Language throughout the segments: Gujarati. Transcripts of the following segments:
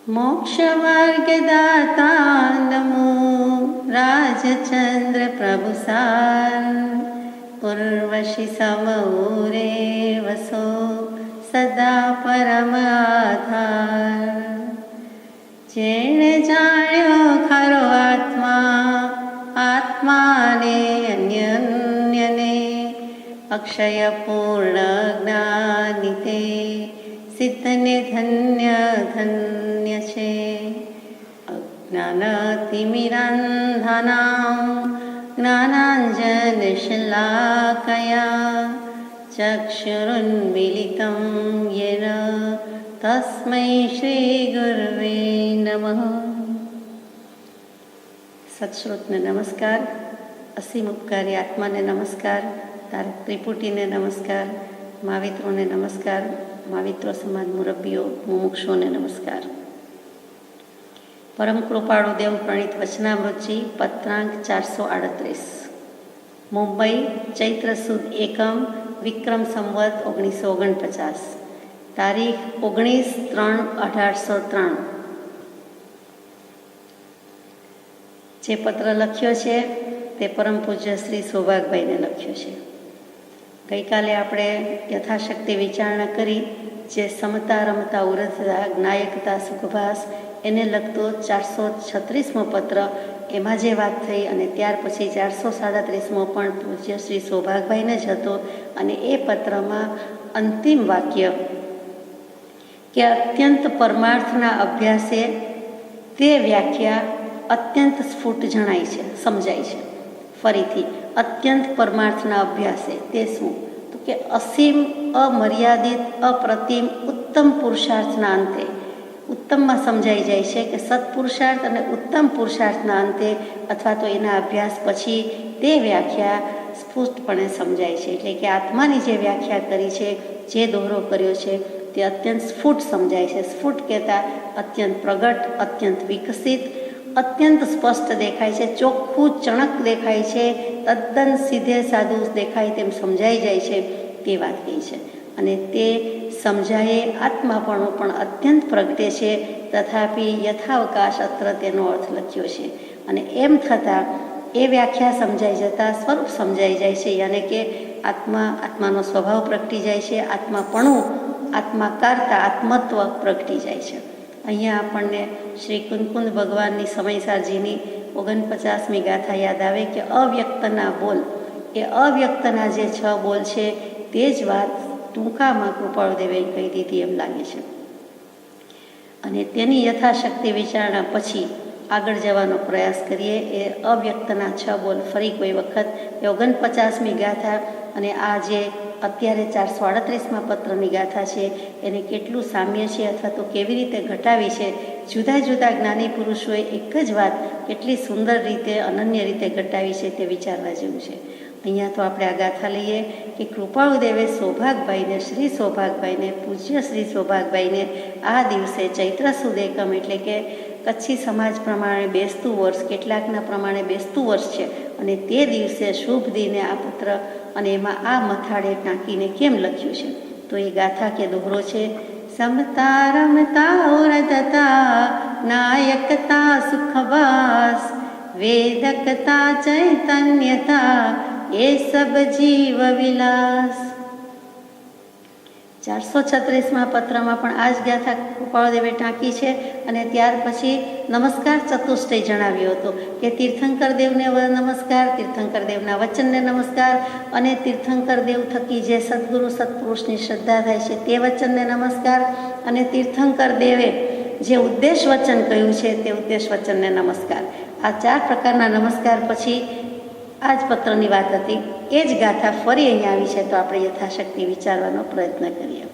मोक्षमार्गदाता नमो राजचंद्र प्रभुसार। उर्वशी समूरे वसो सदा परम आधार। जेणे जाण्यो खरो आत्मा आत्माने अन्यन्यने। अक्षय पूर्ण ज्ञानिते सिद्धने धन्य धन्य छे। अज्ञानतिमिरान्धानां ज्ञानाञ्जनशलाकया चक्षुरुन्मीलितं येन तस्मै श्रीगुरुवे नमः। सत्श्रोतने नमस्कार, असीम उपकारी आत्माने नमस्कार, तारक त्रिपुटीने नमस्कार, मावित्रोने नमस्कार, माविત્રો સમાજ મુરબ્બીઓ મુમુક્ષુઓને નમસ્કાર। પરમ કૃપાળુ દેવ પ્રણીત વચનામૃતજી પત્રાંક 438 મુંબઈ ચૈત્ર સુદ એકમ વિક્રમ સંવત 1949 તારીખ 19/3/1803। જે પત્ર લખ્યો છે તે પરમ પૂજ્ય શ્રી સૌભાગભાઈને લખ્યો છે। ગઈકાલે આપણે યથાશક્તિ વિચારણા કરી જે સમતા રમતા ઉરજતા જ્ઞાયકતા સુખભાસ એને લગતો 436મો પત્ર, એમાં જે વાત થઈ અને ત્યાર પછી 437મો પણ પૂજ્ય શ્રી સૌભાગભાઈને જ હતો। અને એ પત્રમાં અંતિમ વાક્ય કે અત્યંત પરમાર્થના અભ્યાસે તે વ્યાખ્યા અત્યંત સ્ફુટ જણાય છે, સમજાય છે। ફરીથી અત્યંત પરમાર્થના અભ્યાસે તે શું? તો કે અસીમ અમર્યાદિત અપ્રતિમ ઉત્તમ પુરુષાર્થના અંતે ઉત્તમમાં સમજાઈ જાય છે કે સત્પુરુષાર્થ અને ઉત્તમ પુરુષાર્થના અંતે અથવા તો એના અભ્યાસ પછી તે વ્યાખ્યા સ્ફુટપણે સમજાય છે। એટલે કે આત્માની જે વ્યાખ્યા કરી છે, જે દોહરો કર્યો છે તે અત્યંત સ્ફુટ સમજાય છે। સ્ફુટ કહેતા અત્યંત પ્રગટ, અત્યંત વિકસિત, અત્યંત સ્પષ્ટ દેખાય છે, ચોખ્ખું ચણક દેખાય છે, તદ્દન સીધે સાદું દેખાય તેમ સમજાઈ જાય છે, તે વાત કહી છે। અને તે સમજાયે આત્માપણું પણ અત્યંત પ્રગટે છે, તથાપિ યથાવકાશ અત્ર તેનો અર્થ લખ્યો છે। અને એમ થતાં એ વ્યાખ્યા સમજાઈ જતાં સ્વરૂપ સમજાઈ જાય છે, યાને કે આત્માનો સ્વભાવ પ્રગટી જાય છે, આત્માપણું, આત્માકારતા, આત્મત્વ પ્રગટી જાય છે। અહીંયા આપણને શ્રી કુંદકુંદ ભગવાનની સમયસારજીની 49મી ગાથા યાદ આવે કે અવ્યક્તના બોલ, એ અવ્યક્તના જે 6 બોલ છે તે જ વાત ટૂંકામાં કૃપાળુદેવે કહી દીધી એમ લાગે છે। અને તેની યથાશક્તિ વિચારણા પછી આગળ જવાનો પ્રયાસ કરીએ। એ અવ્યક્તના 6 બોલ ફરી કોઈ વખત એ 49મી ગાથા અને આ જે અત્યારે 438મા પત્રની ગાથા છે એને કેટલું સામ્ય છે અથવા તો કેવી રીતે ઘટાવી છે, જુદા જુદા જ્ઞાની પુરુષોએ એક જ વાત કેટલી સુંદર રીતે અનન્ય રીતે ઘટાવી છે તે વિચારવા જેવું છે। અહીંયા તો આપણે આ ગાથા લઈએ કે કૃપાળુદેવે સૌભાગભાઈને, શ્રી સૌભાગભાઈને, પૂજ્ય શ્રી સૌભાગભાઈને આ દિવસે ચૈત્ર સુદ એકમ એટલે કે કચ્છી સમાજ પ્રમાણે બેસતું વર્ષ, કેટલાકના પ્રમાણે બેસતું વર્ષ છે, અને તે દિવસે શુભ દિને આ પત્ર અને એમાં આ મથાળે ટાંકીને કેમ લખ્યું છે? તો એ ગાથા કે દોહરો છે સમતા રમતા ઉરજતા નાયકતા સુખવાસ વેદકતા ચૈતન્યતા એ સબ જીવ વિલાસ। 436મા પત્રમાં પણ આ જ ગાથા કૃપાળુદેવે ટાંકી છે। અને ત્યાર પછી નમસ્કાર ચતુષ્ટય જણાવ્યો હતો કે તીર્થંકર દેવને નમસ્કાર, તીર્થંકર દેવના વચનને નમસ્કાર, અને તીર્થંકર દેવ થકી જે સદગુરુ સત્પુરુષની શ્રદ્ધા થાય છે તે વચનને નમસ્કાર, અને તીર્થંકર દેવે જે ઉદ્દેશ વચન કહ્યું છે તે ઉદ્દેશ વચનને નમસ્કાર। આ 4 પ્રકારના નમસ્કાર પછી આ જ પત્રની વાત હતી, એ જ ગાથા ફરી અહીંયા આવી છે, તો આપણે યથાશક્તિ વિચારવાનો પ્રયત્ન કરીએ।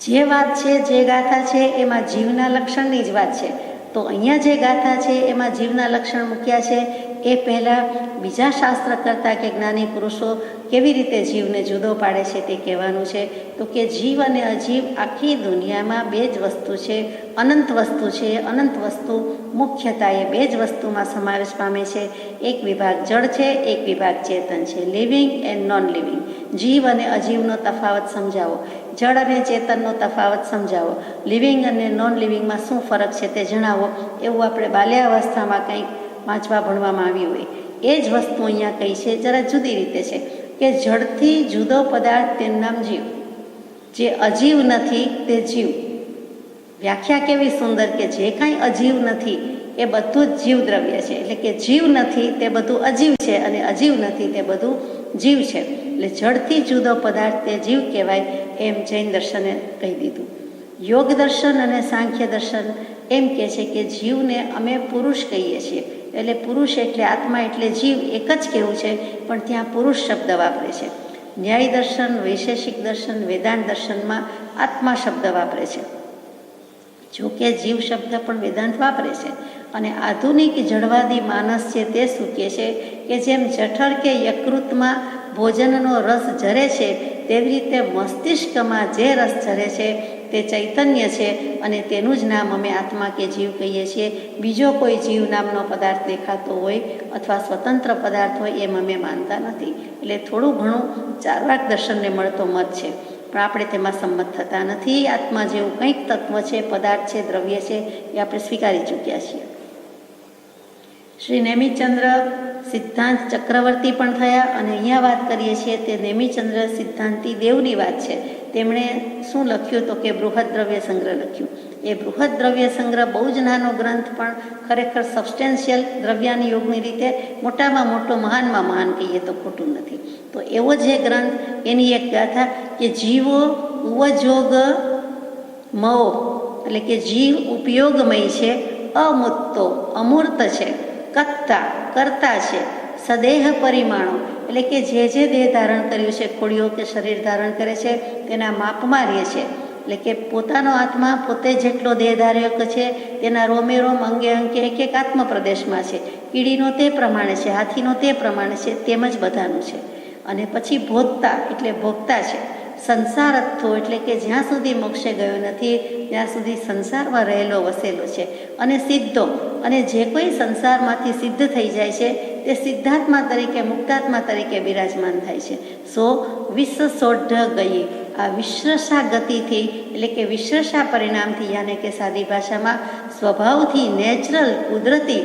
જે વાત છે, જે ગાથા છે એમાં જીવના લક્ષણની જ વાત છે, તો અહીંયા જે ગાથા છે એમાં જીવના લક્ષણ મૂક્યા છે। એ પહેલાં બીજા શાસ્ત્ર કરતાં કે જ્ઞાની પુરુષો કેવી રીતે જીવને જુદો પાડે છે તે કહેવાનું છે। તો કે જીવ અને અજીવ આખી દુનિયામાં 2 જ વસ્તુ છે, અનંત વસ્તુ છે। અનંત વસ્તુ મુખ્યતા એ 2 જ વસ્તુમાં સમાવેશ પામે છે। એક વિભાગ જળ છે, એક વિભાગ ચેતન છે, લિવિંગ એન્ડ નોન લિવિંગ। જીવ અને અજીવનો તફાવત સમજાવો। જળ અને ચેતનનો તફાવત સમજાવો, લિવિંગ અને નોન લિવિંગમાં શું ફરક છે તે જણાવો, એવું આપણે બાલ્યાવસ્થામાં કંઈક વાંચવા ભણવામાં આવ્યું હોય. એ જ વસ્તુ અહીંયા કહી છે, જરા જુદી રીતે છે કે જળથી જુદો પદાર્થ તેનું નામ જીવ, જે અજીવ નથી તે જીવ. વ્યાખ્યા કેવી સુંદર કે જે કાંઈ અજીવ નથી એ બધું જ જીવ દ્રવ્ય છે. એટલે કે જીવ નથી તે બધું અજીવ છે અને અજીવ નથી તે બધું જીવ છે. એટલે જળથી જુદો પદાર્થ તે જીવ કહેવાય, એમ જૈન દર્શને કહી દીધું. યોગ દર્શન અને સાંખ્ય દર્શન એમ કહે છે કે જીવને અમે પુરુષ કહીએ છીએ. એટલે પુરુષ એટલે આત્મા એટલે જીવ એક જ કહેવું છે, પણ ત્યાં પુરુષ શબ્દ વાપરે છે. ન્યાય દર્શન, વૈશેષિક દર્શન, વેદાંત દર્શનમાં આત્મા શબ્દ વાપરે છે. જો કે જીવ શબ્દ પણ વેદાંત વાપરે છે. અને આધુનિક જળવાદી માનસ છે તે શું કહે છે કે જેમ જઠર કે યકૃતમાં ભોજનનો રસ ઝરે છે તેવી રીતે મસ્તિષ્કમાં જે રસ ઝરે છે તે ચૈતન્ય છે, અને તેનું જ નામ અમે આત્મા કે જીવ કહીએ છીએ. બીજો કોઈ જીવ નામનો પદાર્થ દેખાતો હોય અથવા સ્વતંત્ર પદાર્થ હોય એમ અમે માનતા નથી. એટલે થોડું ઘણું ચાર્વાક દર્શનને મળતો મત છે, પણ આપણે તેમાં સંમત થતા નથી. આત્મા જેવું કંઈક તત્વ છે, પદાર્થ છે, દ્રવ્ય છે, એ આપણે સ્વીકારી ચૂક્યા છીએ. શ્રી નેમિચંદ્ર સિદ્ધાંત ચક્રવર્તી પણ થયા, અને અહીંયા વાત કરીએ છીએ તે નેમિચંદ્ર સિદ્ધાંતી દેવની વાત છે. તેમણે શું લખ્યું તો કે બૃહદ દ્રવ્ય સંગ્રહ લખ્યું. એ બૃહદ દ્રવ્ય સંગ્રહ બહુ જ નાનો ગ્રંથ, પણ ખરેખર સબસ્ટેન્શિયલ દ્રવ્યાની યોગની રીતે મોટામાં મોટો, મહાનમાં મહાન કહીએ તો ખોટું નથી. તો એવો જે ગ્રંથ, એની એક ગાથા કે જીવો ઉવજોગ મઓ, એટલે કે જીવ ઉપયોગમય છે, અમુત્તો અમૂર્ત છે, કત્તા કરતા છે, સદેહ પરિમાણો એટલે કે જે દેહ ધારણ કર્યું છે, ખોડીઓ કે શરીર ધારણ કરે છે તેના માપમાં રહે છે. એટલે કે પોતાનો આત્મા પોતે જેટલો દેહધારક છે તેના રોમે રોમ, અંગે અંગે એક એક આત્મ પ્રદેશમાં છે. કીડીનો તે પ્રમાણે છે, હાથીનો તે પ્રમાણે છે, તેમજ બધાનું છે. અને પછી ભોગતા એટલે ભોગતા છે. સંસારત્થો એટલે કે જ્યાં સુધી મોક્ષે ગયો નથી ત્યાં સુધી સંસારમાં રહેલો વસેલો છે. અને સિદ્ધો, અને જે કોઈ સંસારમાંથી સિદ્ધ થઈ જાય છે તે સિદ્ધાત્મા તરીકે, મુક્તાત્મા તરીકે બિરાજમાન થાય છે. સો વિશ્વસોઢ ગઈ, આ વિશ્રષા ગતિથી એટલે કે વિશ્રષા પરિણામથી, યાને કે સાદી ભાષામાં સ્વભાવથી, નેચરલ, કુદરતી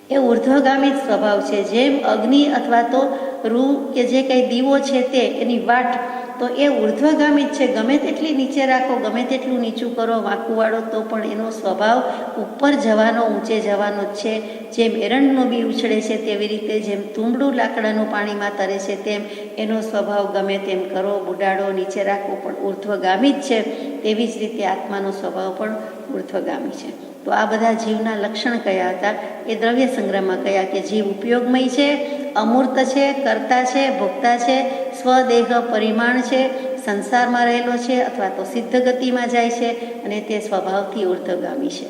એ ઉર્ધ્વગામી જ સ્વભાવ છે. જેમ અગ્નિ અથવા તો રૂ કે જે કંઈ દીવો છે તે એની વાટ, તો એ ઉર્ધ્વગામી જ છે. ગમે તેટલી નીચે રાખો, ગમે તેટલું નીચું કરો, વાંકું વાળો, તો પણ એનો સ્વભાવ ઉપર જવાનો, ઊંચે જવાનો જ છે. જેમ એરંડનું બી ઉછળે છે તેવી રીતે, જેમ તુંબડું લાકડાનું પાણીમાં તરે છે તેમ એનો સ્વભાવ ગમે તેમ કરો, બુડાડો, નીચે રાખો, પણ ઉર્ધ્વગામી જ છે. તેવી જ રીતે આત્માનો સ્વભાવ પણ ઉર્ધ્વગામી છે. તો આ બધા જીવના લક્ષણ કયા હતા એ દ્રવ્ય સંગ્રહમાં કયા કે જીવ ઉપયોગમય છે, અમૂર્ત છે, કર્તા છે, ભોગતા છે, સ્વદેહ પરિમાણ છે, સંસારમાં રહેલો છે અથવા તો સિદ્ધ ગતિમાં જાય છે, અને તે સ્વભાવથી ઉર્ધ્વગામી છે.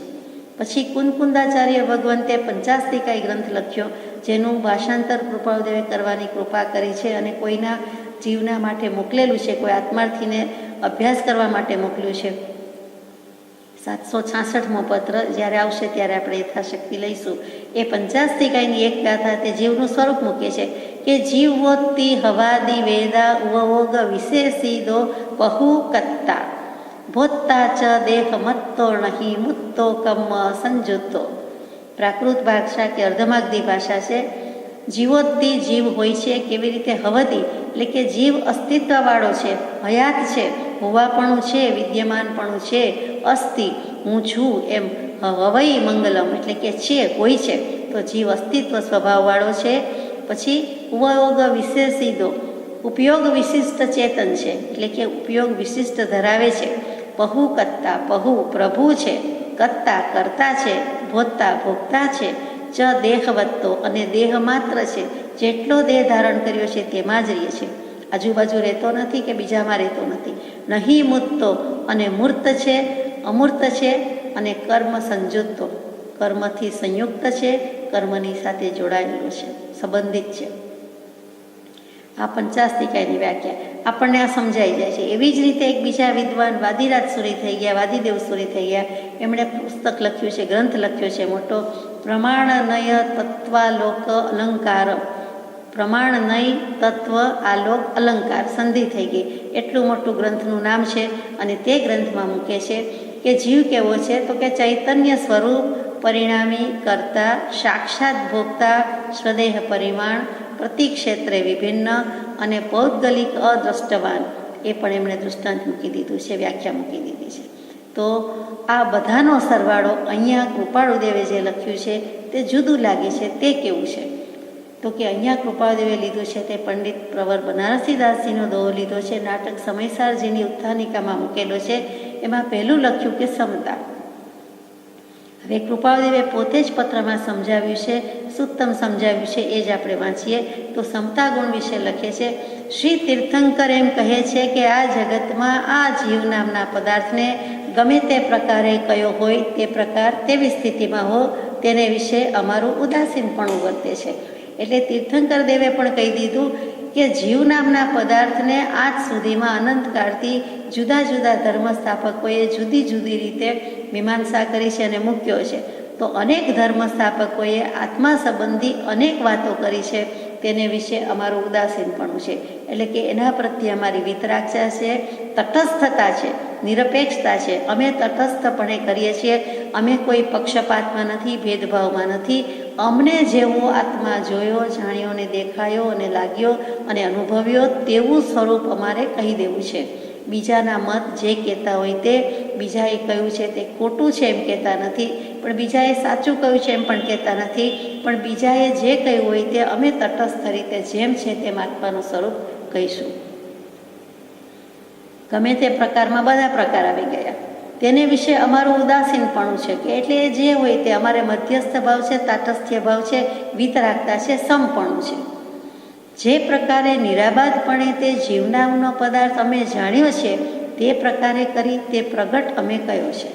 પછી કુંદકુંદાચાર્ય ભગવંતે પંચાસ્તિકાઈ ગ્રંથ લખ્યો, જેનું ભાષાંતર કૃપાળુદેવે કરવાની કૃપા કરી છે, અને કોઈના જીવના માટે મોકલેલું છે, કોઈ આત્માર્થીને અભ્યાસ કરવા માટે મોકલ્યું છે. 766મો પત્ર જ્યારે આવશે ત્યારે આપણે યથાશક્તિ લઈશું. એ પંચાસ્તિકાઈની એક ગાથા તે જીવનું સ્વરૂપ મૂકે છે કે જીવોત્તિ હવાદી વેદા ઉવોગ વિશેષીદો બહુ કત્તા ભોત્તા ચ દેહ મત્તો નહીં મુત્તો કમ સંજુતો. પ્રાકૃત ભાષા કે અર્ધમાગધી ભાષા છે. જીવોત્તિ જીવ હોય છે, કેવી રીતે? હવતી એટલે કે જીવ અસ્તિત્વવાળો છે, હયાત છે, હોવાપણું છે, વિદ્યમાનપણું છે, અસ્તિ હું છું એમ. હવઈ મંગલમ એટલે કે છે, હોય છે, તો જીવ અસ્તિત્વ સ્વભાવવાળો છે. પછી ઉપયોગ વિશેષીદો, ઉપયોગ વિશિષ્ટ ચેતન છે, એટલે કે ઉપયોગ વિશિષ્ટ ધરાવે છે. બહુ કત્તા, બહુ પ્રભુ છે, કત્તા કરતા છે, ભોગતા ભોગતા છે, ચ દેહવત્તો અને દેહ માત્ર છે, જેટલો દેહ ધારણ કર્યો છે તેમાં જ રહે છે, આજુબાજુ રહેતો નથી કે બીજામાં રહેતો નથી. નહીં મુત્તો અને મૂર્ત છે, અમૂર્ત છે, અને કર્મ સંયુક્તો, કર્મથી સંયુક્ત છે, કર્મની સાથે જોડાયેલો છે, સંબંધિત છે. આ પંચાસ્તિકાઈની વ્યાખ્યા આપણને આ સમજાઈ જાય છે. એવી જ રીતે એક બીજા વિદ્વાન વાદીરાજ સુરી થઈ ગયા, વાદીદેવ સુરી થઈ ગયા, એમણે પુસ્તક લખ્યું છે, ગ્રંથ લખ્યો છે મોટો, પ્રમાણનય તત્વાલોક અલંકાર. પ્રમાણ નહીં તત્વ આલોક અલંકાર સંધિ થઈ ગઈ, એટલું મોટું ગ્રંથનું નામ છે. અને તે ગ્રંથમાં મૂકે છે કે જીવ કેવો છે, તો કે ચૈતન્ય સ્વરૂપ, પરિણામી, કર્તા, સાક્ષાત ભોગતા, સ્વદેહ પરિમાણ, પ્રતિક્ષેત્રે વિભિન્ન અને પૌદ્ગલિક અદ્રષ્ટવાન. એ પણ એમણે દૃષ્ટાંત મૂકી દીધું છે, વ્યાખ્યા મૂકી દીધી છે. તો આ બધાનો સરવાળો અહીંયા કૃપાળુદેવે જે લખ્યું છે તે જુદું લાગે છે. તે કેવું છે? તો કે અહીંયા કૃપાળુદેવે લીધું છે તે પંડિત પ્રવર બનારસીદાસજીનો દોહો લીધો છે, નાટક સમયસારજીની ઉત્થાનિકામાં મૂકેલો છે. એમાં પહેલું લખ્યું કે સમતા. હવે કૃપાળુદેવે પોતે જ પત્રમાં સમજાવ્યું છે, સુત્તમ સમજાવ્યું છે, એ જ આપણે વાંચીએ. તો સમતા ગુણ વિશે લખે છે, શ્રી તીર્થંકર એમ કહે છે કે આ જગતમાં આ જીવ નામના પદાર્થને ગમે તે પ્રકારે કયો હોય તે પ્રકાર તેવી સ્થિતિમાં હો, તેને વિશે અમારું ઉદાસીનપણું વર્તે છે. એટલે તીર્થંકર દેવે પણ કહી દીધું કે જીવ નામના પદાર્થને આજ સુધીમાં અનંતકાળથી જુદા જુદા ધર્મ સ્થાપકોએ જુદી જુદી રીતે મીમાંસા કરી છે અને મૂક્યો છે. તો અનેક ધર્મ સ્થાપકોએ આત્મા સંબંધી અનેક વાતો કરી છે, તેને વિશે અમારું ઉદાસીનપણું છે. એટલે કે એના પ્રત્યે અમારી વિતરાગતા છે, તટસ્થતા છે, નિરપેક્ષતા છે. અમે તટસ્થપણે કરીએ છીએ. અમે કોઈ પક્ષપાતમાં નથી, ભેદભાવમાં નથી. અમને જેવો આત્મા જોયો, જાણ્યો ને દેખાયો અને લાગ્યો અને અનુભવ્યો તેવું સ્વરૂપ અમારે કહી દેવું છે. બીજાના મત જે કહેતા હોય તે, બીજાએ કહ્યું છે તે ખોટું છે એમ કહેતા નથી, પણ બીજાએ સાચું કહ્યું છે એમ પણ કહેતા નથી. પણ બીજાએ જે કહ્યું હોય તે અમે તટસ્થ રીતે જેમ છે તેમ આત્માનું સ્વરૂપ કહીશું. ગમે તે પ્રકારમાં બધા પ્રકાર આવી ગયા, તેને વિશે અમારું ઉદાસીનપણું છે. કે એટલે જે હોય તે અમારે મધ્યસ્થ ભાવ છે, તાટસ્થ્ય ભાવ છે, વિતરાગતા છે, સમપણું છે. જે પ્રકારે નિરાબાદપણે તે જીવનામનો પદાર્થ અમે જાણ્યો છે તે પ્રકારે કરી તે પ્રગટ અમે કયો છે.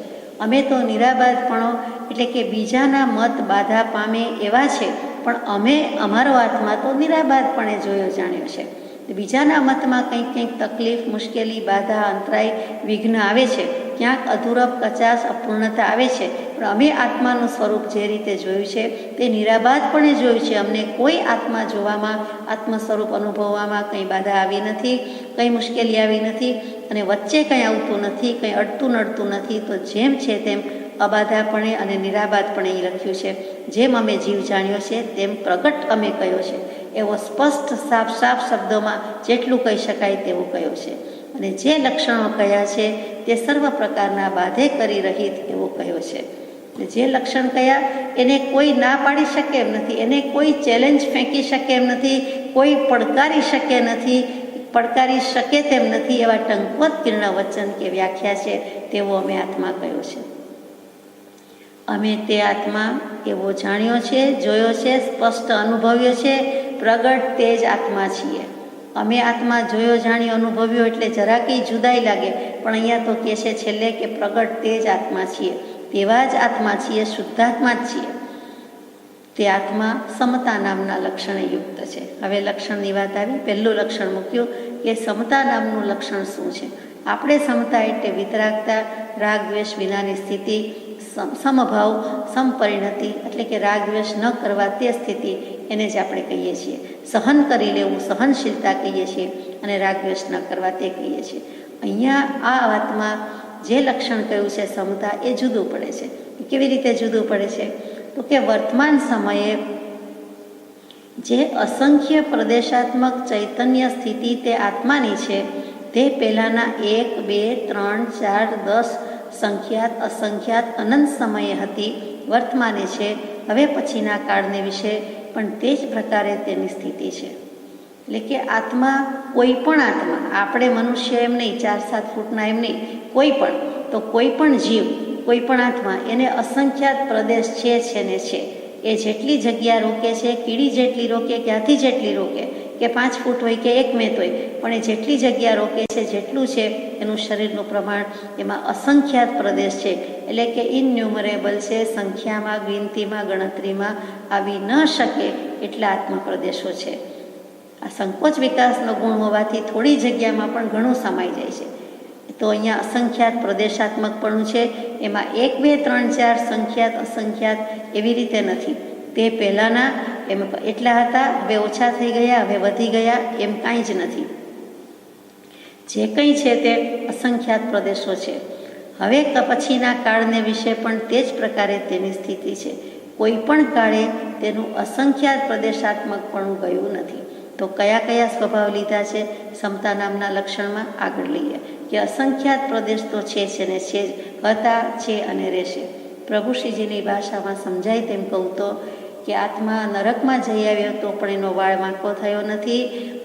અમે તો નિરાબાદપણો એટલે કે બીજાના મત બાધા પામે એવા છે, પણ અમે અમારો આત્મા તો નિરાબાદપણે જોયો જાણ્યો છે. બીજાના મતમાં કંઈક કંઈક તકલીફ, મુશ્કેલી, બાધા, અંતરાય, વિઘ્ન આવે છે, ક્યાંક અધૂરપ, કચાશ, અપૂર્ણતા આવે છે, પણ અમે આત્માનું સ્વરૂપ જે રીતે જોયું છે તે નિરાબાદપણે જોયું છે. અમને કોઈ આત્મા જોવામાં, આત્મ સ્વરૂપ અનુભવવામાં કંઈ બાધા આવી નથી, કંઈ મુશ્કેલી આવી નથી, અને વચ્ચે કંઈ આવતું નથી, કંઈ અડતું નડતું નથી. તો જેમ છે તેમ અબાધાપણે અને નિરાબાદપણે એ લખ્યું છે. જેમ અમે જીવ જાણ્યો છે તેમ પ્રગટ અમે કયો છે, એવો સ્પષ્ટ સાફ સાફ શબ્દોમાં જેટલું કહી શકાય તેવું કયો છે. અને જે લક્ષણો કયા છે તે સર્વ પ્રકારના બાધે કરી રહિત એવો કયો છે. જે લક્ષણ કયા એને કોઈ ના પાડી શકે એમ નથી, એને કોઈ ચેલેન્જ ફેંકી શકે એમ નથી, કોઈ પડકારી શકે નથી, પડકારી શકે તેમ નથી. એવા ટંકોત્કીર્ણ વચન કે વ્યાખ્યા છે તેવો અમે આત્મા કયો છે. અમે તે આત્મા એવો જાણ્યો છે, જોયો છે, સ્પષ્ટ અનુભવ્યો છે, પ્રગટ તે જ આત્મા છીએ. અમે આત્મા જોયો, જાણ્યો, અનુભવ્યો એટલે જરાકી જુદાઈ લાગે, પણ અહીંયા તો કહે છે છેલ્લે કે પ્રગટ તે જ આત્મા છીએ. તેવા જ આત્મા છીએ, શુદ્ધાત્મા જ છીએ. તે આત્મા સમતા નામના લક્ષણે યુક્ત છે. હવે લક્ષણની વાત આવી. પહેલું લક્ષણ મૂક્યું કે સમતા નામનું લક્ષણ શું છે. આપણે સમતા એટલે વિતરાગતા, રાગ દ્વેષ વિનાની સ્થિતિ, સમભાવ, સંપરિણતિ એટલે કે રાગ દ્વેષ ન કરવા તે સ્થિતિ, એને જ આપણે કહીએ છીએ. સહન કરી લેવું, સહનશીલતા કહીએ છીએ, અને રાગ દ્વેષ ન કરવા તે કહીએ છીએ. અહીંયા આ વાતમાં જે લક્ષણ કહ્યું છે સમતા, એ જુદું પડે છે. કેવી રીતે જુદું પડે છે? તો કે વર્તમાન સમયે જે અસંખ્ય પ્રદેશાત્મક ચૈતન્ય સ્થિતિ તે આત્માની છે, તે પહેલાંના 1, 2, 3, 4, 10 સંખ્યાત, અસંખ્યાત, અનંત સમયે હતી, વર્તમાને છે, હવે પછીના કાળને વિશે પણ તે જ પ્રકારે તેની સ્થિતિ છે. એટલે કે આત્મા, કોઈ પણ આત્મા, આપણે મનુષ્ય એમ નહીં, 4-7 ફૂટના એમ નહીં, કોઈ પણ, તો કોઈ પણ જીવ, કોઈ પણ આત્મા, એને અસંખ્યાત પ્રદેશ છે ને છે. એ જેટલી જગ્યા રોકે છે, કીડી જેટલી રોકે, ક્યાંથી જેટલી રોકે, કે 5 ફૂટ હોય કે 1 મેત હોય, પણ એ જેટલી જગ્યા રોકે છે, જેટલું છે એનું શરીરનું પ્રમાણ, એમાં અસંખ્યાત પ્રદેશ છે. એટલે કે ઇન્યુમરેબલ છે, સંખ્યામાં, ગિનતીમાં, ગણતરીમાં આવી ન શકે એટલા આત્મપ્રદેશો છે. આ સંકોચ વિકાસનો ગુણ હોવાથી થોડી જગ્યામાં પણ ઘણું સમાઈ જાય છે. તો અહીંયા અસંખ્યાત પ્રદેશાત્મકપણું છે. એમાં 1, 2, 3, 4 સંખ્યાત, અસંખ્યાત એવી રીતે નથી. તે પહેલાંના એમ એટલા હતા, હવે ઓછા થઈ ગયા, હવે વધી ગયા, એમ કાંઈ જ નથી. જે કંઈ છે તે અસંખ્યાત પ્રદેશો છે. હવે પછીના કાળને વિશે પણ તે જ પ્રકારે તેની સ્થિતિ છે. કોઈ પણ કાળે તેનું અસંખ્યાત પ્રદેશાત્મકપણું ગયું નથી. તો કયા કયા સ્વભાવ લીધા છે સમતા નામના લક્ષણમાં? આગળ લઈએ કે અસંખ્યાત પ્રદેશ તો છે ને છે જ, હતા, છે અને રહેશે. પ્રભુશ્રીજીની ભાષામાં સમજાય તેમ કહું તો કે આત્મા નરકમાં જઈ આવ્યો તો પણ એનો વાળ વાંકો થયો નથી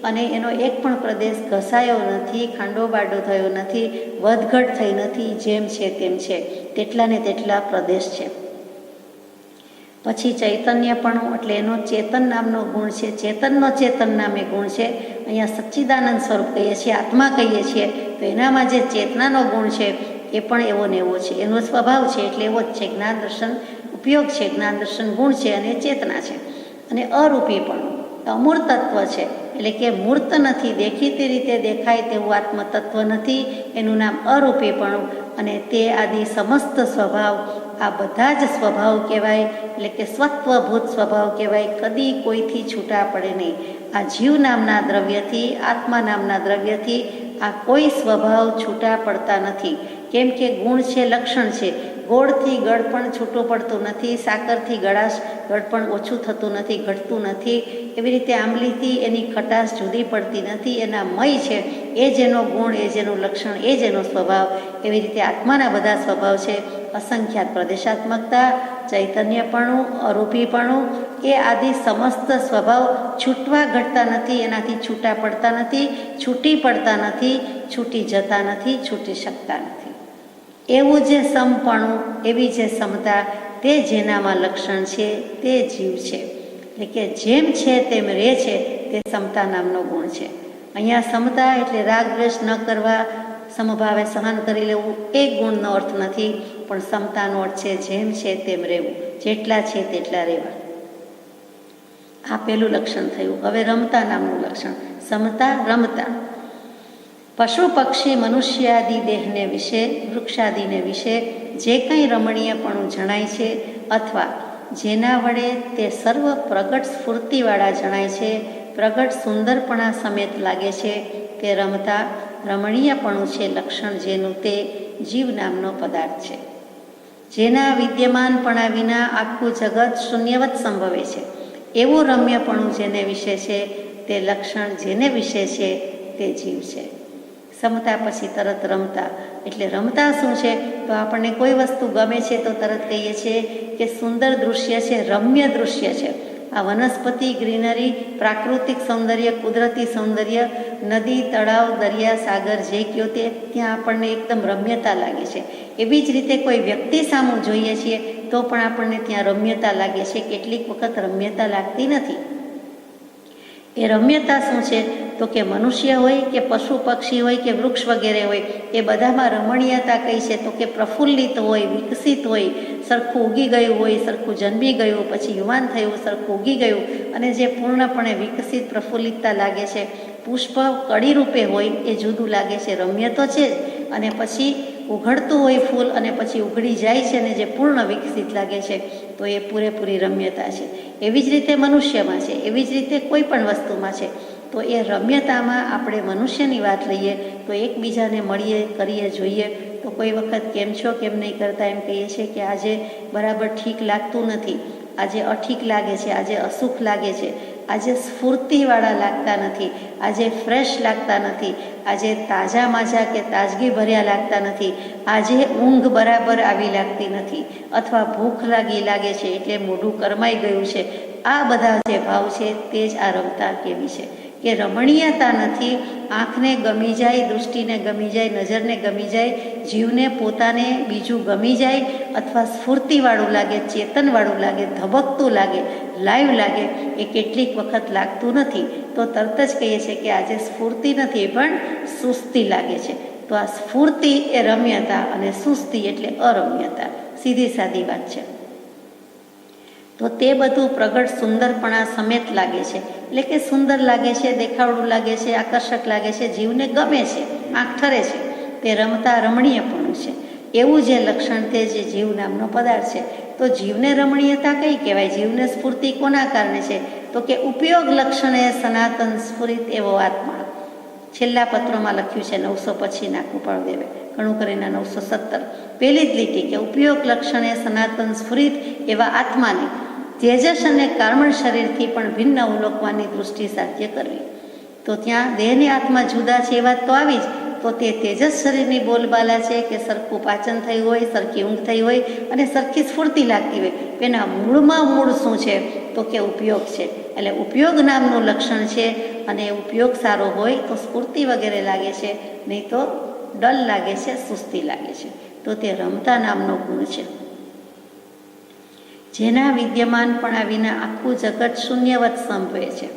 અને એનો એક પણ પ્રદેશ ઘસાયો નથી, ખાંડો બાડો થયો નથી, વધઘટ થઈ નથી. જેમ છે તેમ છે, તેટલા ને તેટલા પ્રદેશ છે. પછી ચૈતન્યપણું એટલે એનો ચેતન નામનો ગુણ છે. ચેતનનો ચેતન નામે ગુણ છે. અહીંયા સચ્ચિદાનંદ સ્વરૂપ કહીએ છીએ, આત્મા કહીએ છીએ, તો એનામાં જે ચેતનાનો ગુણ છે એ પણ એવો ને એવો છે. એનો સ્વભાવ છે એટલે એવો જ છે. જ્ઞાન દર્શન ઉપયોગ છે, જ્ઞાન દર્શન ગુણ છે અને ચેતના છે. અને અરૂપીપણું અમૂર્ત તત્વ છે, એટલે કે મૂર્ત નથી, દેખીતી રીતે દેખાય તેવું આત્મતત્વ નથી. એનું નામ અરૂપીપણું. અને તે આદિ સમસ્ત સ્વભાવ, આ બધા જ સ્વભાવ કહેવાય, એટલે કે સ્વત્વભૂત સ્વભાવ કહેવાય. કદી કોઈથી છૂટા પડે નહીં. આ જીવ નામના દ્રવ્યથી, આત્મા નામના દ્રવ્યથી આ કોઈ સ્વભાવ છૂટા પડતા નથી. કેમ કે ગુણ છે, લક્ષણ છે. ગોળથી ગળપણ છૂટું પડતું નથી, સાકરથી ગળપણ ઓછું થતું નથી, ઘટતું નથી. એવી રીતે આંબલીથી એની ખટાશ જુદી પડતી નથી. એના મય છે એ જ એનો ગુણ, એ જ એનું લક્ષણ, એ જ એનો સ્વભાવ. એવી રીતે આત્માના બધા સ્વભાવ છે. અસંખ્યાત પ્રદેશાત્મકતા, ચૈતન્યપણું, અરૂપીપણું, એ આદિ સમસ્ત સ્વભાવ છૂટવા ઘટતા નથી, એનાથી છૂટા પડતા નથી, છૂટી પડતા નથી, છૂટી જતા નથી, છૂટી શકતા નથી. એવું જે સમપણું, એવી જે સમતા, તે જેનામાં લક્ષણ છે તે જીવ છે. એટલે કે જેમ છે તેમ રહે છે, તે સમતા નામનો ગુણ છે. અહીંયા સમતા એટલે રાગ દ્વેષ ન કરવા, સમભાવે સહન કરી લેવું, એ ગુણનો અર્થ નથી, પણ સમતાનો અર્થ છે જેમ છે તેમ રહેવું, જેટલા છે તેટલા રહેવા. આ પહેલું લક્ષણ થયું. હવે રમતા નામનું લક્ષણ. સમતા, રમતા. પશુ પક્ષી મનુષ્યાદિ દેહને વિશે, વૃક્ષાદિને વિશે જે કંઈ રમણીયપણું જણાય છે અથવા જેના વડે તે સર્વ પ્રગટ સ્ફૂર્તિવાળા જણાય છે, પ્રગટ સુંદરપણા સમેત લાગે છે, તે રમતા રમણીયપણું છે લક્ષણ, જેનું તે જીવ નામનો પદાર્થ છે. જેના વિદ્યમાનપણા વિના આખું જગત શૂન્યવત સંભવે છે, એવું રમ્યપણું જેને વિશે છે તે લક્ષણ, જેને વિશે છે તે જીવ છે. સમતા પછી તરત રમતા. એટલે રમતા શું છે? તો આપણને કોઈ વસ્તુ ગમે છે તો તરત કહીએ છીએ કે સુંદર દૃશ્ય છે, રમ્ય દૃશ્ય છે. આ વનસ્પતિ, ગ્રીનરી, પ્રાકૃતિક સૌંદર્ય, કુદરતી સૌંદર્ય, નદી, તળાવ, દરિયા, સાગર, જે કયો તે, ત્યાં આપણને એકદમ રમ્યતા લાગે છે. એવી જ રીતે કોઈ વ્યક્તિ સામું જોઈએ છીએ તો પણ આપણને ત્યાં રમ્યતા લાગે છે. કેટલીક વખત રમ્યતા લાગતી નથી. એ રમ્યતા શું છે? તો કે મનુષ્ય હોય કે પશુ પક્ષી હોય કે વૃક્ષ વગેરે હોય, એ બધામાં રમણીયતા કઈ છે? તો કે પ્રફુલ્લિત હોય, વિકસિત હોય, સરખું ઉગી ગયું હોય, સરખું જન્મી ગયું, પછી યુવાન થયું, સરખું ઉગી ગયું, અને જે પૂર્ણપણે વિકસિત પ્રફુલ્લિતતા લાગે છે. પુષ્પ કડી રૂપે હોય એ જુદું લાગે છે, રમ્ય તો છે જ, અને પછી ઉઘડતું હોય ફૂલ અને પછી ઉઘડી જાય છે ને જે પૂર્ણ વિકસિત લાગે છે, તો એ પૂરેપૂરી રમ્યતા છે. એવી જ રીતે મનુષ્યમાં છે, એવી જ રીતે કોઈ પણ વસ્તુમાં છે. તો એ રમ્યતામાં આપણે મનુષ્યની વાત લઈએ તો એકબીજાને મળીએ, કરીએ, જોઈએ તો કોઈ વખત કેમ છો, કેમ નહીં કરતા એમ કહીએ છીએ કે આજે બરાબર ઠીક લાગતું નથી, આજે અઠીક લાગે છે, આજે અસુખ લાગે છે, આજે સ્ફૂર્તિવાળા લાગતા નથી, આજે ફ્રેશ લાગતા નથી, આજે તાજા માજા કે તાજગી ભર્યા લાગતા નથી, આજે ઊંઘ બરાબર આવી લાગતી નથી, અથવા ભૂખ લાગે છે એટલે મોઢું કરમાઈ ગયું છે. આ બધા જે ભાવ છે તે જ આ રમતા કેવી છે કે રમણીયતા નથી. આંખને ગમી જાય, દૃષ્ટિને ગમી જાય, નજરને ગમી જાય, જીવને પોતાને બીજું ગમી જાય, અથવા સ્ફૂર્તિવાળું લાગે, ચેતનવાળું લાગે, ધબકતું લાગે, લાઈવ લાગે, એ કેટલીક વખત લાગતું નથી. તો તરત જ કહીએ છીએ કે આજે સ્ફૂર્તિ નથી પણ સુસ્તી લાગે છે. તો આ સ્ફૂર્તિ એ રમ્યતા અને સુસ્તી એટલે અરમ્યતા. સીધી સાદી વાત છે. તો તે બધું પ્રગટ સુંદરપણા સમેત લાગે છે, એટલે કે સુંદર લાગે છે, દેખાવડું લાગે છે, આકર્ષક લાગે છે, જીવને ગમે છે, આંખ ઠરે છે, તે રમતા રમણીયપણું છે. એવું જે લક્ષણ તે જે જીવ નામનો પદાર્થ છે. તો જીવને રમણીયતા કઈ કહેવાય? જીવને સ્ફૂર્તિ કોના કારણે છે? તો કે ઉપયોગ લક્ષણે સનાતન સ્ફુરિત એવો આત્મા. છેલ્લા પત્રોમાં લખ્યું છે 900 પછી નાખવું પડે, ઘણું કરીને 917, પહેલી જ લીટી કે ઉપયોગ લક્ષણે સનાતન સ્ફુરિત એવા આત્માને તેજસ અને કાર્મણ શરીરથી પણ ભિન્ન અવલોકવાની દૃષ્ટિ સાધ્ય કરવી. તો ત્યાં દેહની આત્મા જુદા છે એ વાત તો આવી જ. તો તે તેજસ શરીરની બોલબાલા છે કે સરખું પાચન થયું હોય, સરખી ઊંઘ થઈ હોય અને સરખી સ્ફૂર્તિ લાગતી હોય, એના મૂળમાં મૂળ શું છે? તો કે ઉપયોગ છે. એટલે ઉપયોગ નામનું લક્ષણ છે અને ઉપયોગ સારો હોય તો સ્ફૂર્તિ વગેરે લાગે છે, નહીં તો ડલ લાગે છે, સુસ્તી લાગે છે. તો તે રમતા નામનો ગુણ છે, જેના વિદ્યમાનપણા વિના આખું જગત શૂન્યવત સંભવે છે.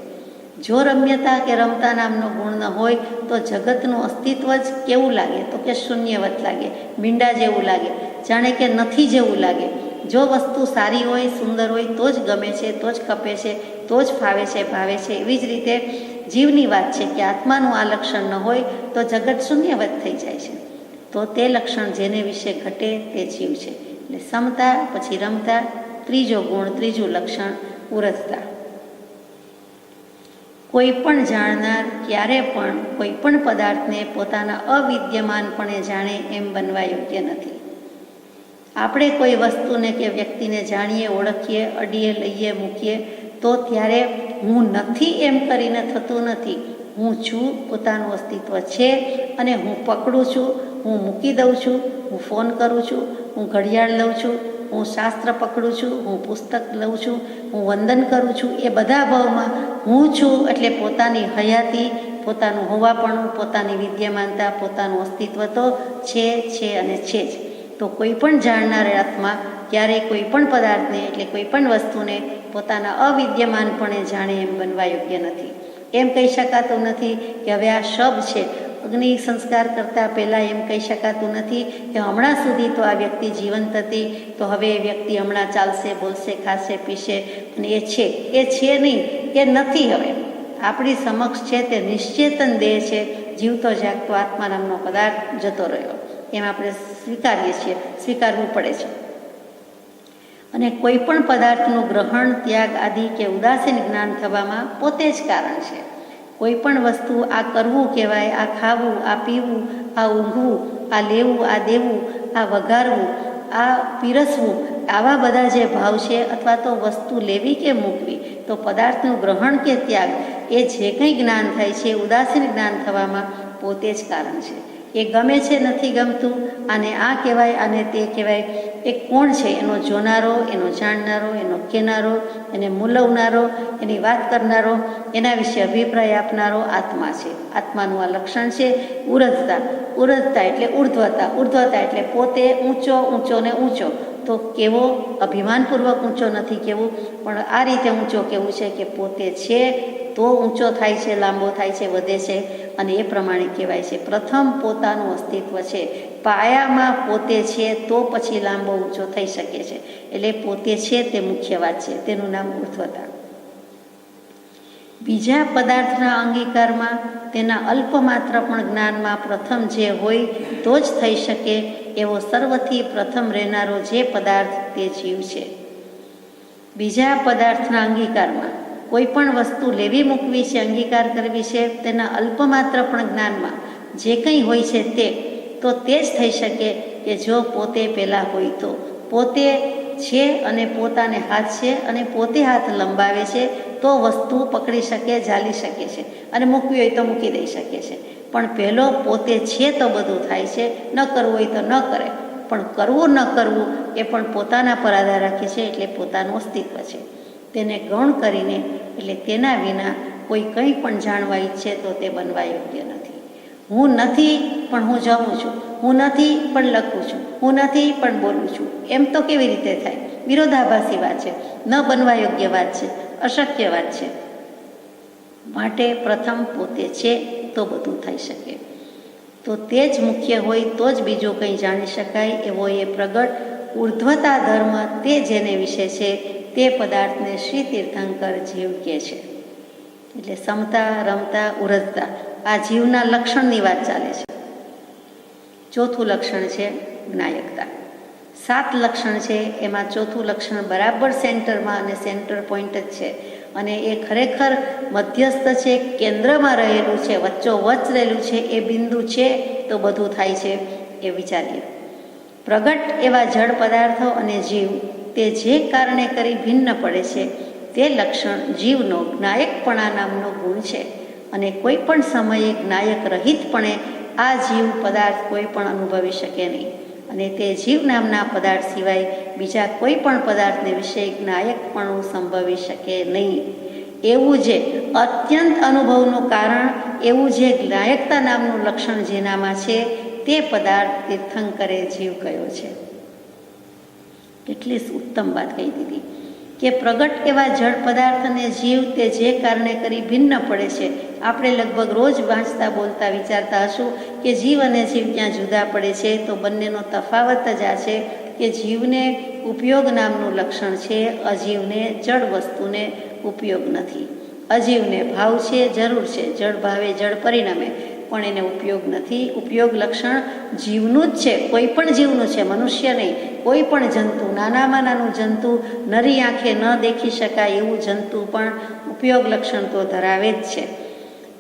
જો રમ્યતા કે રમતા નામનો ગુણ ન હોય તો જગતનું અસ્તિત્વ જ કેવું લાગે? તો કે શૂન્યવત લાગે, મીંડા જેવું લાગે, જાણે કે નથી જેવું લાગે. જો વસ્તુ સારી હોય, સુંદર હોય તો જ ગમે છે, તો જ ખપે છે, તો જ ફાવે છે, ભાવે છે. એવી જ રીતે જીવની વાત છે કે આત્માનું આ લક્ષણ ન હોય તો જગત શૂન્યવત થઈ જાય છે. તો તે લક્ષણ જેને વિશે ઘટે તે જીવ છે. એટલે સમતા, પછી રમતા, ત્રીજો ગુણ, ત્રીજું લક્ષણ ઉરજતા. કોઈ પણ જાણનાર ક્યારે પણ કોઈ પણ પદાર્થને પોતાના અવિદ્યમાનપણે જાણે એમ બનવા યોગ્ય નથી. આપણે કોઈ વસ્તુને કે વ્યક્તિને જાણીએ, ઓળખીએ, અડીએ, લઈએ, મૂકીએ તો ત્યારે હું નથી એમ કરીને થતું નથી. હું છું, પોતાનું અસ્તિત્વ છે અને હું પકડું છું, હું મૂકી દઉં છું, હું ફોન કરું છું, હું ઘડિયાળ લઉં છું, હું શાસ્ત્ર પકડું છું, હું પુસ્તક લઉં છું, હું વંદન કરું છું. એ બધા ભાવમાં હું છું એટલે પોતાની હયાતી, પોતાનું હોવાપણું, પોતાની વિદ્યમાનતા, પોતાનું અસ્તિત્વ તો છે અને છે જ. તો કોઈ પણ જાણનાર આત્મા ક્યારેય કોઈ પણ પદાર્થને એટલે કોઈ પણ વસ્તુને પોતાના અવિદ્યમાનપણે જાણે એમ બનવા યોગ્ય નથી. એમ કહી શકાતું નથી કે હવે આ શબ છે, અગ્નિ સંસ્કાર કરતાં પહેલાં એમ કહી શકાતું નથી કે હમણાં સુધી તો આ વ્યક્તિ જીવંત હતી, તો હવે એ વ્યક્તિ હમણાં ચાલશે, બોલશે, ખાશે, પીશે અને એ છે નહીં, એ નથી. હવે આપણી સમક્ષ છે તે નિશ્ચેતન દેહ છે, જીવતો જાગતો આત્મા નામનો પદાર્થ જતો રહ્યો, એમ આપણે સ્વીકારીએ છીએ, સ્વીકારવું પડે છે. અને કોઈ પણ પદાર્થનું ગ્રહણ, ત્યાગ આદિ કે ઉદાસીન જ્ઞાન થવામાં પોતે જ કારણ છે. કોઈ પણ વસ્તુ આ કરવું કહેવાય, આ ખાવું, આ પીવું, આ ઊંઘવું, આ લેવું, આ દેવું, આ વઘારવું, આ પીરસવું, આવા બધા જે ભાવ છે અથવા તો વસ્તુ લેવી કે મૂકવી, તો પદાર્થનું ગ્રહણ કે ત્યાગ એ જે કંઈ જ્ઞાન થાય છે, ઉદાસીન જ્ઞાન થવામાં પોતે જ કારણ છે. એ ગમે છે, નથી ગમતું, આને આ કહેવાય, આને તે કહેવાય, એ કોણ છે? એનો જોનારો, એનો જાણનારો, એનો કહેનારો, એને મૂલવનારો, એની વાત કરનારો, એના વિશે અભિપ્રાય આપનારો આત્મા છે. આત્માનું આ લક્ષણ છે ઉરજતા. ઉરજતા એટલે ઉર્ધ્વતા, ઉર્ધ્વતા એટલે પોતે ઊંચો ને ઊંચો. તો કેવો? અભિમાનપૂર્વક ઊંચો નથી કહેવું, પણ આ રીતે ઊંચો કહેવું છે કે પોતે છે તો ઊંચો થાય છે, લાંબો થાય છે, વધે છે, અને એ પ્રમાણે કહેવાય છે. પ્રથમ પોતાનું અસ્તિત્વ છે, પાયામાં પોતે છે તો પછી લાંબો ઊંચો થઈ શકે છે. એટલે પોતે છે તે મુખ્ય વાત છે, તેનું નામ ઉર્ધ્વતા. બીજા પદાર્થના અંગીકારમાં, તેના અલ્પમાત્ર પણ જ્ઞાનમાં પ્રથમ જે હોય તો જ થઈ શકે એવો સર્વથી પ્રથમ રહેનારો જે પદાર્થ તે જીવ છે. બીજા પદાર્થના અંગીકારમાં, કોઈ પણ વસ્તુ લેવી મૂકવી છે, અંગીકાર કરવી છે, તેના અલ્પમાત્ર પણ જ્ઞાનમાં જે કંઈ હોય છે તે જ થઈ શકે કે જો પોતે પહેલાં હોય તો. પોતે છે અને પોતાને હાથ છે અને પોતે હાથ લંબાવે છે તો વસ્તુ પકડી શકે, ઝાલી શકે છે, અને મૂકવી હોય તો મૂકી દઈ શકે છે. પણ પહેલો પોતે છે તો બધું થાય છે, ન કરવું હોય તો ન કરે. પણ કરવું ન કરવું એ પણ પોતાના પર આધાર રાખે છે, એટલે પોતાનું અસ્તિત્વ છે. તેને ગૌણ કરીને એટલે તેના વિના કોઈ કંઈ પણ જાણવા ઈચ્છે તો તે બનવા યોગ્ય નથી. હું નથી પણ હું જમું છું, હું નથી પણ લખું છું, હું નથી પણ બોલું છું, એમ તો કેવી રીતે થાય? વિરોધાભાસી વાત છે, ન બનવા યોગ્ય વાત છે, અશક્ય વાત છે. માટે પ્રથમ પોતે છે તો બધું થઈ શકે. તો તે જ મુખ્ય હોય તો જ બીજું કંઈ જાણી શકાય એવો એ પ્રગટ ઉર્ધ્વતા ધર્મ તે જેને વિશે છે તે પદાર્થને શ્રી તીર્થંકર જીવ કહે છે. એટલે સમતા, રમતા, ઉરજતા આ જીવના લક્ષણની વાત ચાલે છે. ચોથું લક્ષણ છે જ્ઞાયકતા. 7 લક્ષણ છે એમાં ચોથું લક્ષણ બરાબર સેન્ટરમાં અને સેન્ટર પોઈન્ટ જ છે અને એ ખરેખર મધ્યસ્થ છે, કેન્દ્રમાં રહેલું છે, વચ્ચોવચ્ચ રહેલું છે, એ બિંદુ છે તો બધું થાય છે એ વિચારીએ. પ્રગટ એવા જળ પદાર્થો અને જીવ તે જે કારણે કરી ભિન્ન પડે છે તે લક્ષણ જીવનો જ્ઞાયકપણા નામનો ગુણ છે અને કોઈ પણ સમયે જ્ઞાયક રહિતપણે આ જીવ પદાર્થ કોઈ પણ અનુભવી શકે નહીં અને તે જીવ નામના પદાર્થ સિવાય બીજા કોઈ પણ પદાર્થને વિશે જ્ઞાયકપણું સંભવી શકે નહીં. એવું જે અત્યંત અનુભવનું કારણ, એવું જે જ્ઞાયકતા નામનું લક્ષણ જેનામાં છે તે પદાર્થ તીર્થંકરે જીવ કયો છે. કેટલી ઉત્તમ વાત કહી દીધી કે પ્રગટ એવા જળ પદાર્થ અને જીવ તે જે કારણે કરી ભિન્ન પડે છે. આપણે લગભગ રોજ વાંચતા બોલતા વિચારતા હશું કે જીવ અને જીવ ક્યાં જુદા પડે છે, તો બંનેનો તફાવત જ આ છે કે જીવને ઉપયોગ નામનું લક્ષણ છે, અજીવને જળ વસ્તુને ઉપયોગ નથી. અજીવને ભાવ છે, જરૂર છે, જળ ભાવે જળ પરિણમે, પણ એને ઉપયોગ નથી. ઉપયોગ લક્ષણ જીવનું જ છે, કોઈ પણ જીવનું છે, મનુષ્ય નહીં, કોઈ પણ જંતુ, નાનામાં નાનું જંતુ, નરી આંખે ન દેખી શકાય એવું જંતુ પણ ઉપયોગ લક્ષણ તો ધરાવે જ છે.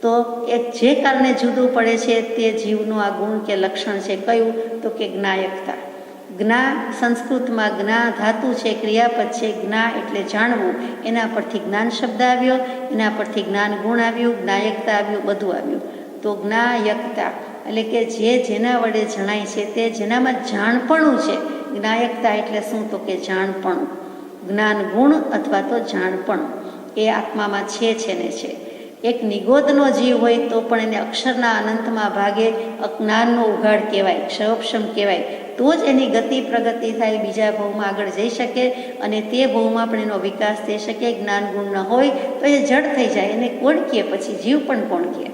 તો એ જે કારણે જુદું પડે છે તે જીવનું આ ગુણ કે લક્ષણ છે. કયું? તો કે જ્ઞાયકતા. જ્ઞા સંસ્કૃતમાં જ્ઞા ધાતુ છે, ક્રિયાપદ છે. જ્ઞા એટલે જાણવું, એના પરથી જ્ઞાન શબ્દ આવ્યો, એના પરથી જ્ઞાન ગુણ આવ્યું, જ્ઞાયકતા આવ્યું, બધું આવ્યું. તો જ્ઞાયકતા એટલે કે જે જેના વડે જણાય છે તે જેનામાં જાણપણું છે. જ્ઞાયકતા એટલે શું? તો કે જાણપણું, જ્ઞાન ગુણ અથવા તો જાણપણું એ આત્મામાં છે ને છે. એક નિગોદનો જીવ હોય તો પણ એને અક્ષરના અનંતમાં ભાગે જ્ઞાનનો ઉઘાડ કહેવાય, ક્ષયોક્ષમ કહેવાય. તો જ એની ગતિ પ્રગતિ થાય, બીજા ભાવમાં આગળ જઈ શકે અને તે ભાવમાં પણ એનો વિકાસ થઈ શકે. જ્ઞાન ગુણ ન હોય તો એ જડ થઈ જાય, એને કોણ કહે? પછી જીવ પણ કોણ કહે?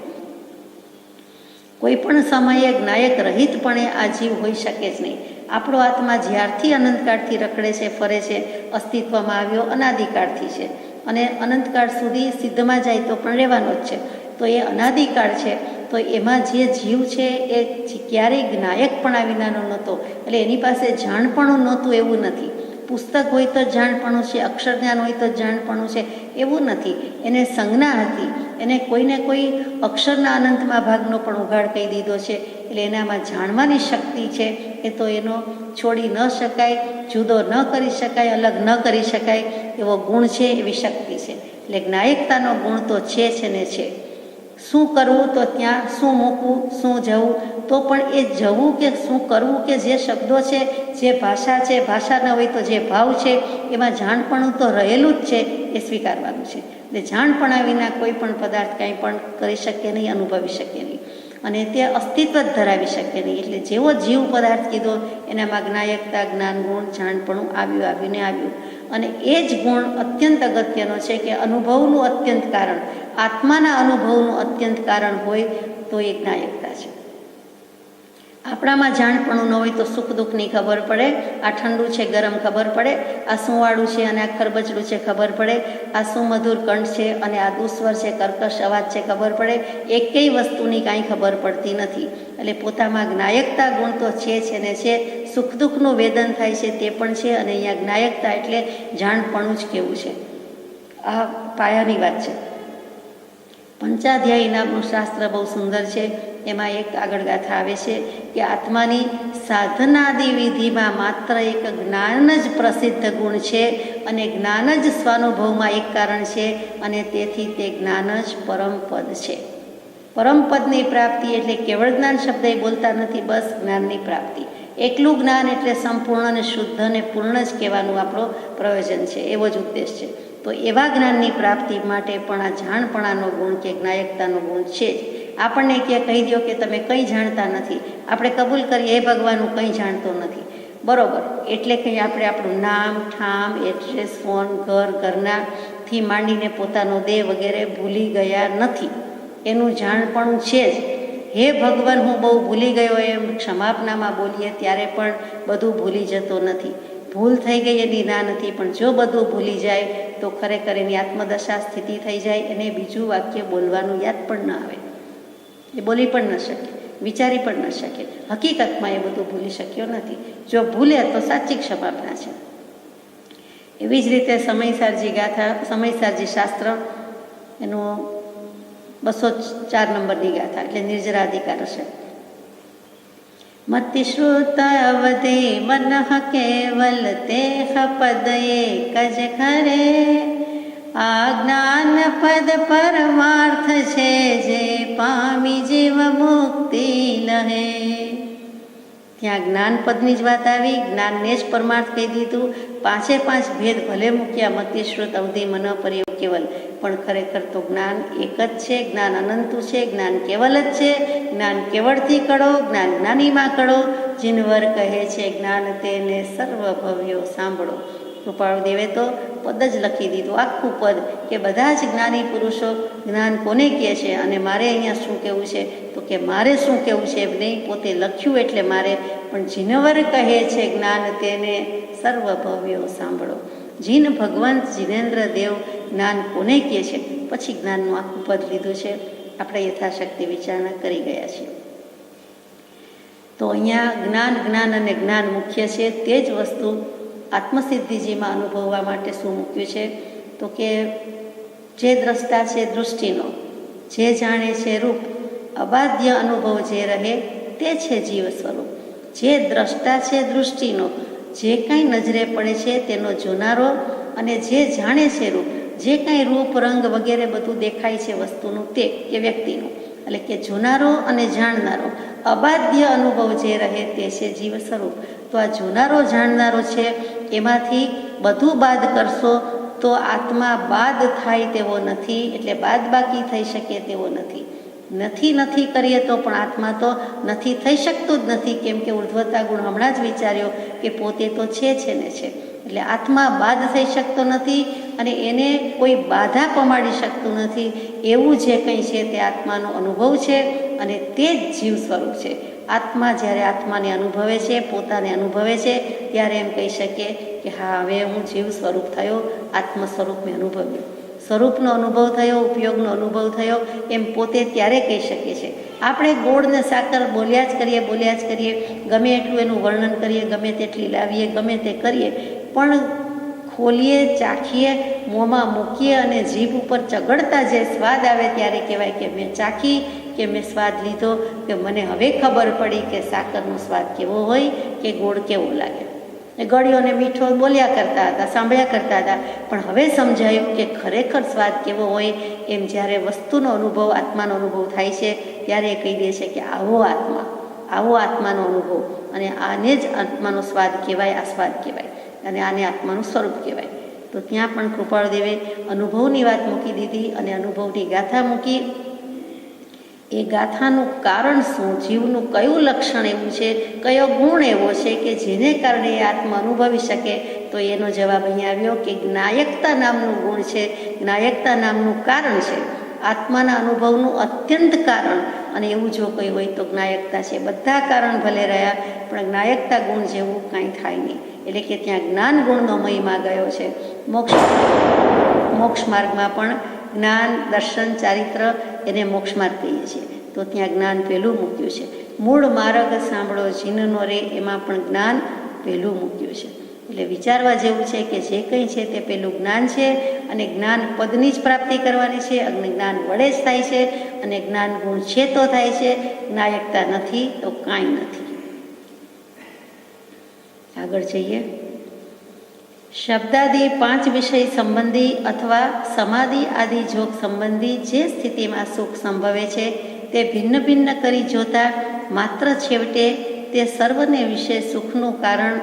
કોઈ પણ સમયે જ્ઞાયક રહિતપણે આ જીવ હોઈ શકે જ નહીં. આપણો આત્મા જ્યારથી અનંતકાળથી રખડે છે, ફરે છે, અસ્તિત્વમાં આવ્યો અનાદિકાળથી છે અને અનંતકાળ સુધી સિદ્ધમાં જાય તો પણ રહેવાનો જ છે. તો એ અનાદિકાળ છે, તો એમાં જે જીવ છે એ ક્યારેય જ્ઞાયકપણા વિનાનો નહોતો. એટલે એની પાસે જાણપણું નહોતું એવું નથી. પુસ્તક હોય તો જાણપણું છે, અક્ષર જ્ઞાન હોય તો જાણપણું છે એવું નથી. એને સંજ્ઞા હતી, એને કોઈને કોઈ અક્ષરના અનંતમાં ભાગનો પણ ઉઘાડ કહી દીધો છે. એટલે એનામાં જાણવાની શક્તિ છે, એ તો એનો છોડી ન શકાય, જુદો ન કરી શકાય, અલગ ન કરી શકાય એવો ગુણ છે, એવી શક્તિ છે. એટલે જ્ઞાયકતાનો ગુણ તો છે ને છે. શું કરવું તો ત્યાં શું મૂકવું, શું જવું, તો પણ એ જવું કે શું કરવું કે જે શબ્દો છે, જે ભાષા છે, ભાષા ન હોય તો જે ભાવ છે, એમાં જાણપણું તો રહેલું જ છે, એ સ્વીકારવાનું છે. એટલે જાણપણા વિના કોઈ પણ પદાર્થ કાંઈ પણ કરી શકે નહીં, અનુભવી શકે નહીં અને તે અસ્તિત્વ જ ધરાવી શકે નહીં. એટલે જેવો જીવ પદાર્થ કીધો એનામાં જ્ઞાયકતા, જ્ઞાન ગુણ, જાણપણું આવ્યું ને આવ્યું. અને એ જ ગુણ અત્યંત અગત્યનો છે કે અનુભવનું અત્યંત કારણ, આત્માના અનુભવનું અત્યંત કારણ હોય તો એ જ્ઞાયકતા છે. આપણામાં જાણપણું ન હોય તો સુખ દુઃખની ખબર પડે, આ ઠંડુ છે ગરમ ખબર પડે, આ સુંવાળું છે અને આ ખરબચડું છે ખબર પડે, આ સુમધુર કંઠ છે અને આ દુસ્વર છે, કર્કશ અવાજ છે ખબર પડે. એકેય વસ્તુની કાંઈ ખબર પડતી નથી. એટલે પોતામાં જ્ઞાયકતા ગુણ તો છે ને છે. સુખ દુઃખનું વેદન થાય છે તે પણ છે અને અહીંયા જ્ઞાયકતા એટલે જાણપણું જ કેવું છે. આ પાયાની વાત છે. પંચાધ્યાયી નામનું શાસ્ત્ર બહુ સુંદર છે. એમાં એક આગળ ગાથા આવે છે કે આત્માની સાધનાદિ વિધિમાં માત્ર એક જ્ઞાન જ પ્રસિદ્ધ ગુણ છે અને જ્ઞાન જ સ્વાનુભવમાં એક કારણ છે અને તેથી તે જ્ઞાન જ પરમપદ છે. પરમપદની પ્રાપ્તિ એટલે કેવળ જ્ઞાન શબ્દ એ બોલતા નથી, બસ જ્ઞાનની પ્રાપ્તિ. એકલું જ્ઞાન એટલે સંપૂર્ણ અને શુદ્ધ અને પૂર્ણ જ કહેવાનું આપણો પ્રયોજન છે, એવો જ ઉદ્દેશ છે. તો એવા જ્ઞાનની પ્રાપ્તિ માટે પણ આ જાણપણાનો ગુણ કે જ્ઞાયકતાનો ગુણ છે જ. આપણને કહી દો કે તમે કંઈ જાણતા નથી, આપણે કબૂલ કરીએ એ ભગવાન હું કંઈ જાણતો નથી, બરાબર. એટલે કંઈ આપણે આપણું નામ, ઠામ, એડ્રેસ, ફોન, ઘરનાથી માંડીને પોતાનો દેહ વગેરે ભૂલી ગયા નથી. એનું જાણપણું છે જ. હે ભગવાન હું બહુ ભૂલી ગયો એમ ક્ષમાપનામાં બોલીએ ત્યારે પણ બધું ભૂલી જતો નથી. ભૂલ થઈ ગઈ એની ના નથી, પણ જો બધું ભૂલી જાય તો ખરેખર એની આત્મદશા સ્થિતિ થઈ જાય, એને બીજું વાક્ય બોલવાનું યાદ પણ ન આવે, એ બોલી પણ ન શકે. વિચારી પણ ન શકે. હકીકતમાં એ બધું ભૂલી શક્યો નથી. જો ભૂલે તો સાચી ક્ષમાપણા છે. એવી જ રીતે સમયસારજી ગાથા, સમયસારજી શાસ્ત્ર, એનું 204 નંબરની ગાથા એટલે નિર્જરાધિકાર છે. મતિ શ્રુત અવધિ મનઃ કેવલ તેહ પદ એક જ ખરે, આ જ્ઞાન પદ પરમાર્થ છે જે પામી જીવ મુક્તિ લહે. ત્યાં જ્ઞાનપદની જ વાત આવી, જ્ઞાનને જ પરમાર્થ કહી દીધું. 5 ભેદ ભલે મૂક્યા, મતિશ્રુત અવધિ મન પરિયોગ કેવલ, પણ ખરેખર તો જ્ઞાન એક જ છે. જ્ઞાન અનંતું છે, જ્ઞાન કેવલ જ છે. જ્ઞાન કેવળથી કળો, જ્ઞાન જ્ઞાનીમાં કળો. જીનવર કહે છે જ્ઞાન તેને સર્વ ભવ્યો સાંભળો. કૃપાળુદેવે તો પદ જ લખી દીધું, આખું પદ, કે બધા જ જ્ઞાની પુરુષો જ્ઞાન કોને કહે છે અને મારે અહીંયા શું કહેવું છે. તો કે મારે શું કહેવું છે એમ નહીં, પોતે લખ્યું એટલે મારે, પણ જીનવર કહે છે જ્ઞાન તેને સર્વ ભવ્યો સાંભળો. જીન ભગવંત જીનેન્દ્ર દેવ જ્ઞાન કોને કહે છે, પછી જ્ઞાનનું આખું પદ લીધું છે. આપણે યથાશક્તિ વિચારણા કરી ગયા છીએ. તો અહીંયા જ્ઞાન, જ્ઞાન અને જ્ઞાન મુખ્ય છે. તે જ વસ્તુ આત્મસિદ્ધિજીમાં અનુભવવા માટે શું મૂક્યું છે, તો કે જે દ્રષ્ટા છે દૃષ્ટિનો, જે જાણે છે રૂપ, અબાધ્ય અનુભવ જે રહે તે છે જીવ સ્વરૂપ. જે દ્રષ્ટા છે દૃષ્ટિનો, જે કાંઈ નજરે પડે છે તેનો જોનારો, અને જે જાણે છે રૂપ, જે કાંઈ રૂપ રંગ વગેરે બધું દેખાય છે વસ્તુનું તે કે વ્યક્તિનું, એટલે કે જોનારો અને જાણનારો, અબાધ્ય અનુભવ જે રહે તે છે જીવ સ્વરૂપ. તો આ જોનારો જાણનારો છે, એમાંથી બધું બાદ કરશો તો આત્મા બાદ થાય તેવો નથી, એટલે બાદ બાકી થઈ શકે તેવો નથી. નથી કરીએ તો પણ આત્મા તો નથી થઈ શકતું જ નથી, કેમ કે ઉર્ધ્વતા ગુણ હમણાં જ વિચાર્યો કે પોતે તો છે ને છે. એટલે આત્મા બાદ થઈ શકતો નથી અને એને કોઈ બાધા પમાડી શકતું નથી. એવું જે કંઈ છે તે આત્માનો અનુભવ છે અને તે જ જીવ સ્વરૂપ છે. આત્મા જ્યારે આત્માને અનુભવે છે, પોતાને અનુભવે છે, ત્યારે એમ કહી શકીએ કે હા, હવે હું જીવ સ્વરૂપ થયો, આત્મ સ્વરૂપ મેં અનુભવ્યું. સ્વરૂપનો અનુભવ થયો, ઉપયોગનો અનુભવ થયો, એમ પોતે ત્યારે કહી શકીએ છીએ. આપણે ગોળ ને સાકર બોલ્યા જ કરીએ, ગમે એટલું એનું વર્ણન કરીએ, ગમે તેટલી લાવીએ, ગમે તે કરીએ, પણ ખોલીએ, ચાખીએ, મોંમાં મૂકીએ અને જીભ ઉપર ચગડતા જે સ્વાદ આવે ત્યારે કહેવાય કે મેં ચાખી, કે મેં સ્વાદ લીધો, કે મને હવે ખબર પડી કે સાકરનો સ્વાદ કેવો હોય કે ગોળ કેવો લાગે. ગળ્યોને મીઠો બોલ્યા કરતા હતા, સાંભળ્યા કરતા હતા, પણ હવે સમજાયું કે ખરેખર સ્વાદ કેવો હોય. એમ જ્યારે વસ્તુનો અનુભવ, આત્માનો અનુભવ થાય છે ત્યારે કહી દે છે કે આવો આત્માનો અનુભવ, અને આને જ આત્માનો સ્વાદ કહેવાય, આ સ્વાદ કહેવાય, અને આને આત્માનું સ્વરૂપ કહેવાય. તો ત્યાં પણ કૃપાળુદેવે અનુભવની વાત મૂકી દીધી અને અનુભવની ગાથા મૂકી. એ ગાથાનું કારણ શું, જીવનું કયું લક્ષણ એવું છે, કયો ગુણ એવો છે કે જેને કારણે એ આત્મા અનુભવી શકે, તો એનો જવાબ અહીંયા આવ્યો કે જ્ઞાયકતા નામનું ગુણ છે, જ્ઞાયકતા નામનું કારણ છે. આત્માના અનુભવનું અત્યંત કારણ, અને એવું જો કંઈ હોય તો જ્ઞાયકતા છે. બધા કારણ ભલે રહ્યા, પણ જ્ઞાયકતા ગુણ જેવું કાંઈ થાય નહીં. એટલે કે ત્યાં જ્ઞાન ગુણનો મહિમા ગયો છે. મોક્ષ માર્ગમાં પણ જ્ઞાન, દર્શન, ચારિત્ર એને મોક્ષ માર્ગ કહીએ છીએ. તો ત્યાં જ્ઞાન પહેલું મૂક્યું છે. મૂળ માર્ગ સાંભળો જીનનો રે, એમાં પણ જ્ઞાન પહેલું મૂક્યું છે. એટલે વિચારવા જેવું છે કે જે કંઈ છે તે પેલું જ્ઞાન છે, અને જ્ઞાન પદની જ પ્રાપ્તિ કરવાની છે. જ્ઞાન વડે જ થાય છે, અને જ્ઞાન ગુણ છે તો થાય છે. જ્ઞાયકતા નથી તો કાંઈ નથી. આગળ જઈએ. શબ્દાદિ 5 વિષય સંબંધી અથવા સમાધિ આદિ જોગ સંબંધી જે સ્થિતિમાં સુખ સંભવે છે તે ભિન્ન ભિન્ન કરી જોતા માત્ર છેવટે તે સર્વને વિશે સુખનું કારણ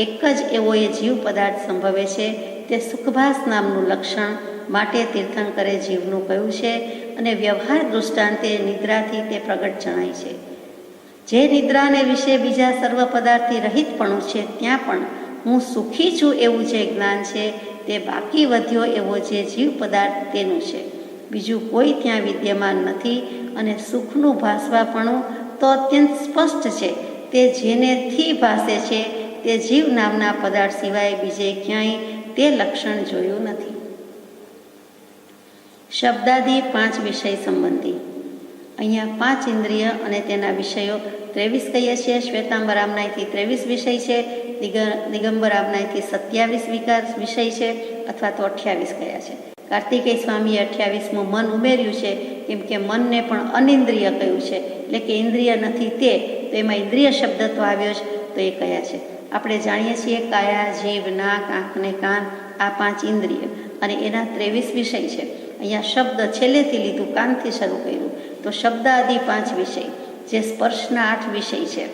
એક જ એવો એ જીવ પદાર્થ સંભવે છે. તે સુખભાસ નામનું લક્ષણ માટે તીર્થંકરે જીવનું કહ્યું છે, અને વ્યવહાર દૃષ્ટાંતે નિદ્રાથી તે પ્રગટ જણાય છે. જે નિદ્રાને વિશે બીજા સર્વ પદાર્થથી રહિતપણું છે, ત્યાં પણ હું સુખી છું એવું જે જ્ઞાન છે તે બાકી વધ્યો એવો જે જીવ પદાર્થ તેનું છે. બીજું કોઈ ત્યાં વિદ્યમાન નથી, અને સુખનું ભાસવાપણું તો અત્યંત સ્પષ્ટ છે. તે જેનેથી ભાસે છે તે જીવ નામના પદાર્થ સિવાય બીજે ક્યાંય તે લક્ષણ જોયું નથી. શબ્દાદિ 5 વિષય સંબંધી. અહીંયા 5 ઇન્દ્રિય અને તેના વિષયો 23 કહીએ છીએ. શ્વેતાંબર આમનાયથી 23 વિષય છે, દિગંબર આમનાયથી 27 વિષય છે, અથવા તો 28 કયા છે. કાર્તિકેય સ્વામીએ 28મું મન ઉમેર્યું છે, કેમ કે મનને પણ અનિન્દ્રિય કહ્યું છે, એટલે કે ઇન્દ્રિય નથી તે, તો એમાં ઇન્દ્રિય શબ્દ તો આવ્યો છે, તો એ કયા છે. આપણે જાણીએ છીએ કાયા, જીવ, નાક, આંખ ને કાન, આ 5 ઇન્દ્રિય અને એના 23 વિષય છે. અહીંયા શબ્દ છેલ્લેથી લીધું, કાનથી શરૂ કર્યું, તો શબ્દ આદિ 5 વિષય, જે સ્પર્શના 8 વિષય છે.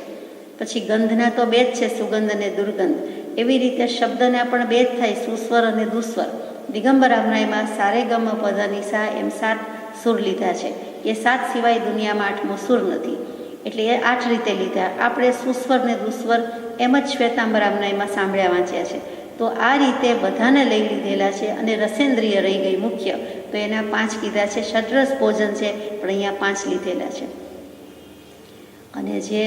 પછી ગંધના તો 2 જ છે, સુગંધ અને દુર્ગંધ. એવી રીતે શબ્દના પણ 2 જ થાય, સુસ્વર અને દુસ્વર. દિગંબર આમનાયમાં સારે ગમ પધ નિશા એમ 7 સુર લીધા છે. એ 7 સિવાય દુનિયામાં 8મો સુર નથી, એટલે એ 8 રીતે લીધા. આપણે સુસ્વર ને દુસ્વર એમ જ શ્વેતાંબર આમનાયમાં સાંભળ્યા વાંચ્યા છે. તો આ રીતે બધાને લઈ લીધેલા છે, અને રસેન્દ્રિય રહી ગઈ મુખ્ય, તો એના 5 કીધા છે. ષડરસ ભોજન છે, પણ અહીંયા 5 લીધેલા છે. અને જે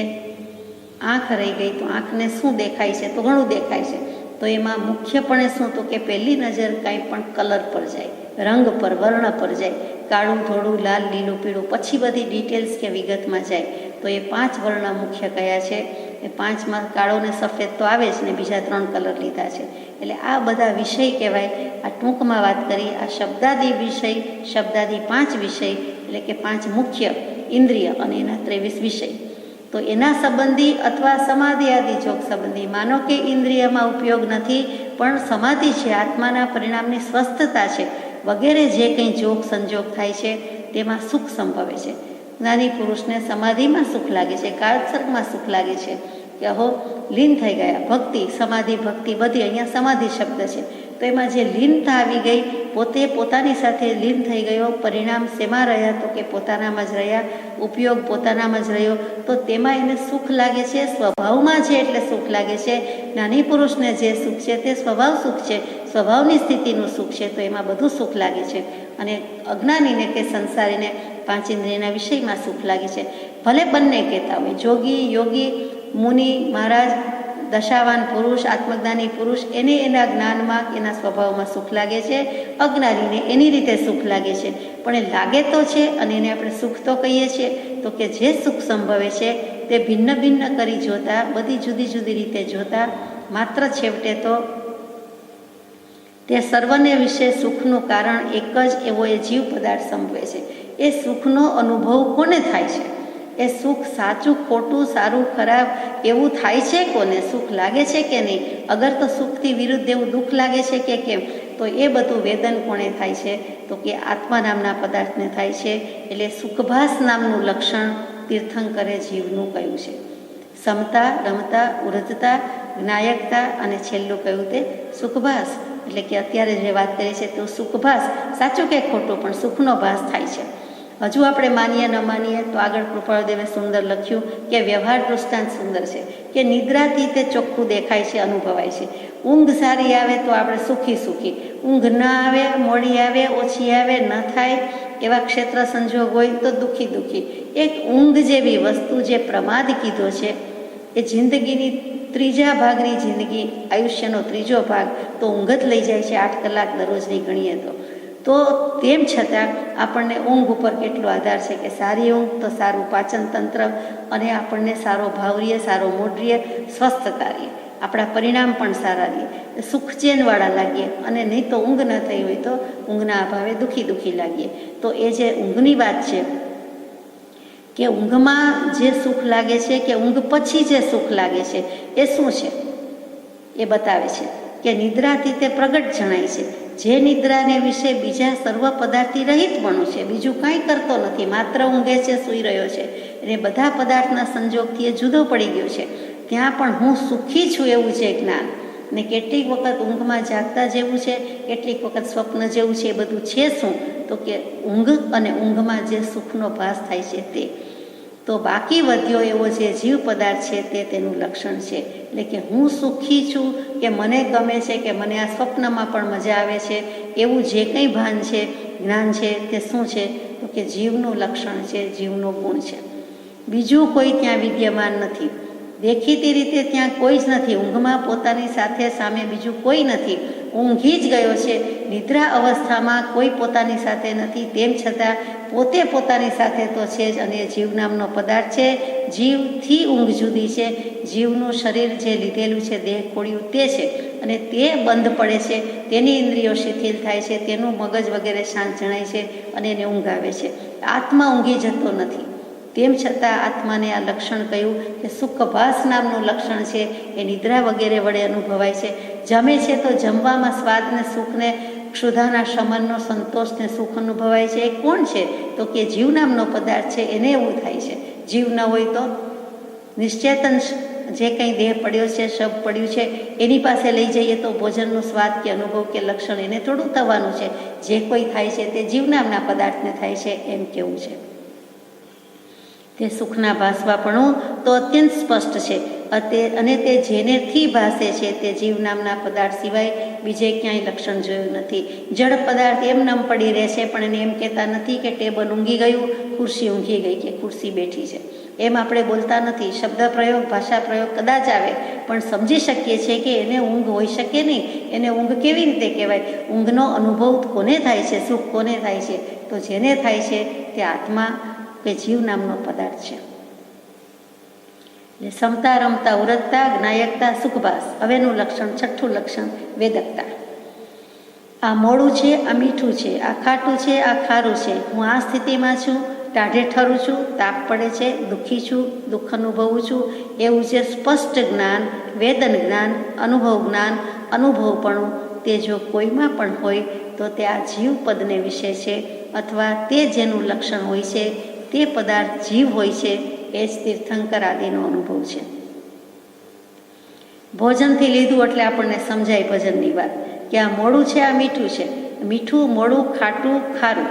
આંખ રહી ગઈ, તો આંખને શું દેખાય છે? તો ઘણું દેખાય છે. તો એમાં મુખ્યપણે શું? તો કે પહેલી નજર કાંઈ પણ કલર પર જાય, રંગ પર, વર્ણ પર જાય, કાળું, ધોળું, લાલ, લીલું, પીળું, પછી બધી ડિટેલ્સ કે વિગતમાં જાય. તો એ 5 વર્ણ મુખ્ય કયા છે? એ 5માં કાળો ને સફેદ તો આવે જ ને, બીજા 3 કલર લીધા છે. એટલે આ બધા વિષય કહેવાય. આ ટૂંકમાં વાત કરી. આ શબ્દાદી વિષય, શબ્દાદી 5 વિષય, એટલે કે 5 મુખ્ય ઇન્દ્રિય અને એના 23 વિષય. તો એના સંબંધી અથવા સમાધિ આદિ જોગ સંબંધી, માનો કે ઇન્દ્રિયમાં ઉપયોગ નથી, પણ સમાધિ છે, આત્માના પરિણામની સ્વસ્થતા છે, વગેરે જે કંઈ જોગ સંજોગ થાય છે તેમાં સુખ સંભવે છે. જ્ઞાની પુરુષને સમાધિમાં સુખ લાગે છે, કાળસર્ગમાં સુખ લાગે છે, કે અહો લીન થઈ ગયા. ભક્તિ, સમાધિ, ભક્તિ બધી, અહીંયા સમાધિ શબ્દ છે, તો એમાં જે લીનતા આવી ગઈ, પોતે પોતાની સાથે લીન થઈ ગયો. પરિણામ શેમાં રહ્યા? તો કે પોતાનામાં જ રહ્યા, ઉપયોગ પોતાનામાં જ રહ્યો, તો તેમાં એને સુખ લાગે છે. સ્વભાવમાં છે એટલે સુખ લાગે છે. જ્ઞાની પુરુષને જે સુખ છે તે સ્વભાવ સુખ છે, સ્વભાવની સ્થિતિનું સુખ છે, તો એમાં બધું સુખ લાગે છે. અને અજ્ઞાનીને કે સંસારીને 5 ઇન્દ્રિયના વિષયમાં સુખ લાગે છે. ભલે બંને કહેતા હોય, જોગી, યોગી, મુનિ, મહારાજ, દશાવાન પુરુષ, આત્મજ્ઞાની પુરુષ, એને એના જ્ઞાનમાં, એના સ્વભાવમાં સુખ લાગે છે. અજ્ઞાનીને એની રીતે સુખ લાગે છે, પણ એ લાગે તો છે, અને એને આપણે સુખ તો કહીએ છીએ. તો કે જે સુખ સંભવે છે તે ભિન્ન ભિન્ન કરી જોતા, બધી જુદી જુદી રીતે જોતા, માત્ર છેવટે તો તે સર્વને વિશે સુખનું કારણ એક જ એવો એ જીવ પદાર્થ સંભવે છે. એ સુખનો અનુભવ કોને થાય છે? એ સુખ સાચું, ખોટું, સારું, ખરાબ એવું થાય છે કોને? સુખ લાગે છે કે નહીં? અગર તો સુખથી વિરુદ્ધ એવું દુઃખ લાગે છે કે કેમ? તો એ બધું વેદન કોણે થાય છે? તો કે આત્મા નામના પદાર્થને થાય છે. એટલે સુખભાસ નામનું લક્ષણ તીર્થંકરે જીવનું કહ્યું છે. સમતા, રમતા, ઉર્ધતા, જ્ઞાયકતા, અને છેલ્લું કહ્યું તે સુખભાસ. એટલે કે અત્યારે જે વાત કરી છે તો સુખભાસ, સાચું કે ખોટું, પણ સુખનો ભાસ થાય છે. હજુ આપણે માનીએ ન માનીએ તો આગળ કૃપાળદેવે સુંદર લખ્યું કે વ્યવહાર દૃષ્ટાંત સુંદર છે, કે નિદ્રાથી તે ચોખ્ખું દેખાય છે, અનુભવાય છે. ઊંઘ સારી આવે તો આપણે સુખી સુખી, ઊંઘ ન આવે, મોડી આવે, ઓછી આવે, ન થાય એવા ક્ષેત્ર સંજોગ હોય તો દુઃખી દુઃખી. એક ઊંઘ જેવી વસ્તુ, જે પ્રમાદ કીધો છે, એ જિંદગીની 3જા ભાગની જિંદગી, આયુષ્યનો 3જો ભાગ તો ઊંઘ જ લઈ જાય છે. 8 કલાક દરરોજની ગણીએ તો તેમ છતાં આપણને ઊંઘ ઉપર કેટલો આધાર છે, કે સારી ઊંઘ તો સારું પાચન તંત્ર, અને આપણને સારો ભાવ રહીએ, સારો મૂડ રહીએ, સ્વસ્થતા રહીએ, આપણા પરિણામ પણ સારા રહીએ, સુખ ચેનવાળા લાગીએ. અને નહીં તો ઊંઘ ન થઈ હોય તો ઊંઘના અભાવે દુઃખી દુઃખી લાગીએ. તો એ જે ઊંઘની વાત છે, કે ઊંઘમાં જે સુખ લાગે છે, કે ઊંઘ પછી જે સુખ લાગે છે, એ શું છે? એ બતાવે છે કે નિદ્રાથી તે પ્રગટ જણાય છે. જે નિદ્રાને વિશે બીજા સર્વ પદાર્થથી રહિતપણું છે, બીજું કાંઈ કરતો નથી, માત્ર ઊંઘે છે, સૂઈ રહ્યો છે, અને બધા પદાર્થના સંજોગથી એ જુદો પડી ગયો છે. ત્યાં પણ હું સુખી છું એવું છે જ્ઞાન. ને કેટલીક વખત ઊંઘમાં જાગતા જેવું છે, કેટલીક વખત સ્વપ્ન જેવું છે. એ બધું છે શું? તો કે ઊંઘ અને ઊંઘમાં જે સુખનો ભાસ થાય છે તે. તો બાકી વધ્યો એવો જે જીવ પદાર્થ છે તે તેનું લક્ષણ છે. એટલે કે હું સુખી છું, કે મને ગમે છે, કે મને આ સ્વપ્નમાં પણ મજા આવે છે, એવું જે કંઈ ભાન છે, જ્ઞાન છે, તે શું છે? તો કે જીવનું લક્ષણ છે, જીવનો ગુણ છે. બીજું કોઈ ત્યાં વિદ્યમાન નથી. દેખીતી રીતે ત્યાં કોઈ જ નથી. ઊંઘમાં પોતાની સાથે સામે બીજું કોઈ નથી. ઊંઘી જ ગયો છે. નિદ્રા અવસ્થામાં કોઈ પોતાની સાથે નથી, તેમ છતાં પોતે પોતાની સાથે તો છે જ. અને જીવ નામનો પદાર્થ છે. જીવથી ઊંઘ જુદી છે. જીવનું શરીર જે લીધેલું છે, દેહ ખોળ્યું, તે છે, અને તે બંધ પડે છે. તેની ઇન્દ્રિયો શિથિલ થાય છે, તેનું મગજ વગેરે શાંત જણાય છે, અને એને ઊંઘ આવે છે. આત્મા ઊંઘી જતો નથી. તેમ છતાં આત્માને આ લક્ષણ કહ્યું કે સુખભાસ નામનું લક્ષણ છે, એ નિદ્રા વગેરે વડે અનુભવાય છે. જમે છે તો જમવામાં સ્વાદને, સુખને, ક્ષુધાના શમનનો, સંતોષને, સુખ અનુભવાય છે. એ કોણ છે? તો કે જીવ નામનો પદાર્થ છે, એને એવું થાય છે. જીવ ન હોય તો નિશ્ચેતન જે કંઈ દેહ પડ્યો છે, શબ પડ્યું છે, એની પાસે લઈ જઈએ તો ભોજનનો સ્વાદ કે અનુભવ કે લક્ષણ એને થોડું થવાનું છે. જે કોઈ થાય છે તે જીવ નામના પદાર્થને થાય છે, એમ કેવું છે. તે સુખના ભાસવાપણું તો અત્યંત સ્પષ્ટ છે, અને તે જેનેથી ભાસે છે તે જીવ નામના પદાર્થ સિવાય બીજે ક્યાંય લક્ષણ જોયું નથી. જડ પદાર્થ એમ નમ પડી રહે છે, પણ એને એમ કહેતા નથી કે ટેબલ ઊંઘી ગયું, ખુરશી ઊંઘી ગઈ કે ખુરશી બેઠી છે. એમ આપણે બોલતા નથી. શબ્દ પ્રયોગ, ભાષા પ્રયોગ કદાચ આવે, પણ સમજી શકીએ છીએ કે એને ઊંઘ હોઈ શકે નહીં. એને ઊંઘ કેવી રીતે કહેવાય? ઊંઘનો અનુભવ કોને થાય છે? સુખ કોને થાય છે? તો જેને થાય છે તે આત્મા કે જીવ નામનો પદાર્થ છે. એટલે સમતા, રમતા, ઉરજતા, જ્ઞાયકતા, સુખભાસ. હવેનું લક્ષણ, છઠ્ઠું લક્ષણ, વેદકતા. આ મોડું છે, આ મીઠું છે, આ ખાટું છે, આ ખારું છે. હું આ સ્થિતિમાં છું, ટાઢે ઠરું છું, તાપ પડે છે, દુઃખી છું, દુઃખ અનુભવું છું, એવું જે સ્પષ્ટ જ્ઞાન, વેદન જ્ઞાન, અનુભવ જ્ઞાન, અનુભવપણું, તે જો કોઈમાં પણ હોય તો તે આ જીવ પદને વિશે છે, અથવા તે જેનું લક્ષણ હોય છે તે પદાર્થ જીવ હોય છે. એ જ તીર્થંકર આદિનો અનુભવ છે. ભોજનથી લીધું એટલે આપણને સમજાય ભજનની વાત કે આ મોડું છે, આ મીઠું છે. મીઠું, મોડું, ખાટું, ખારું.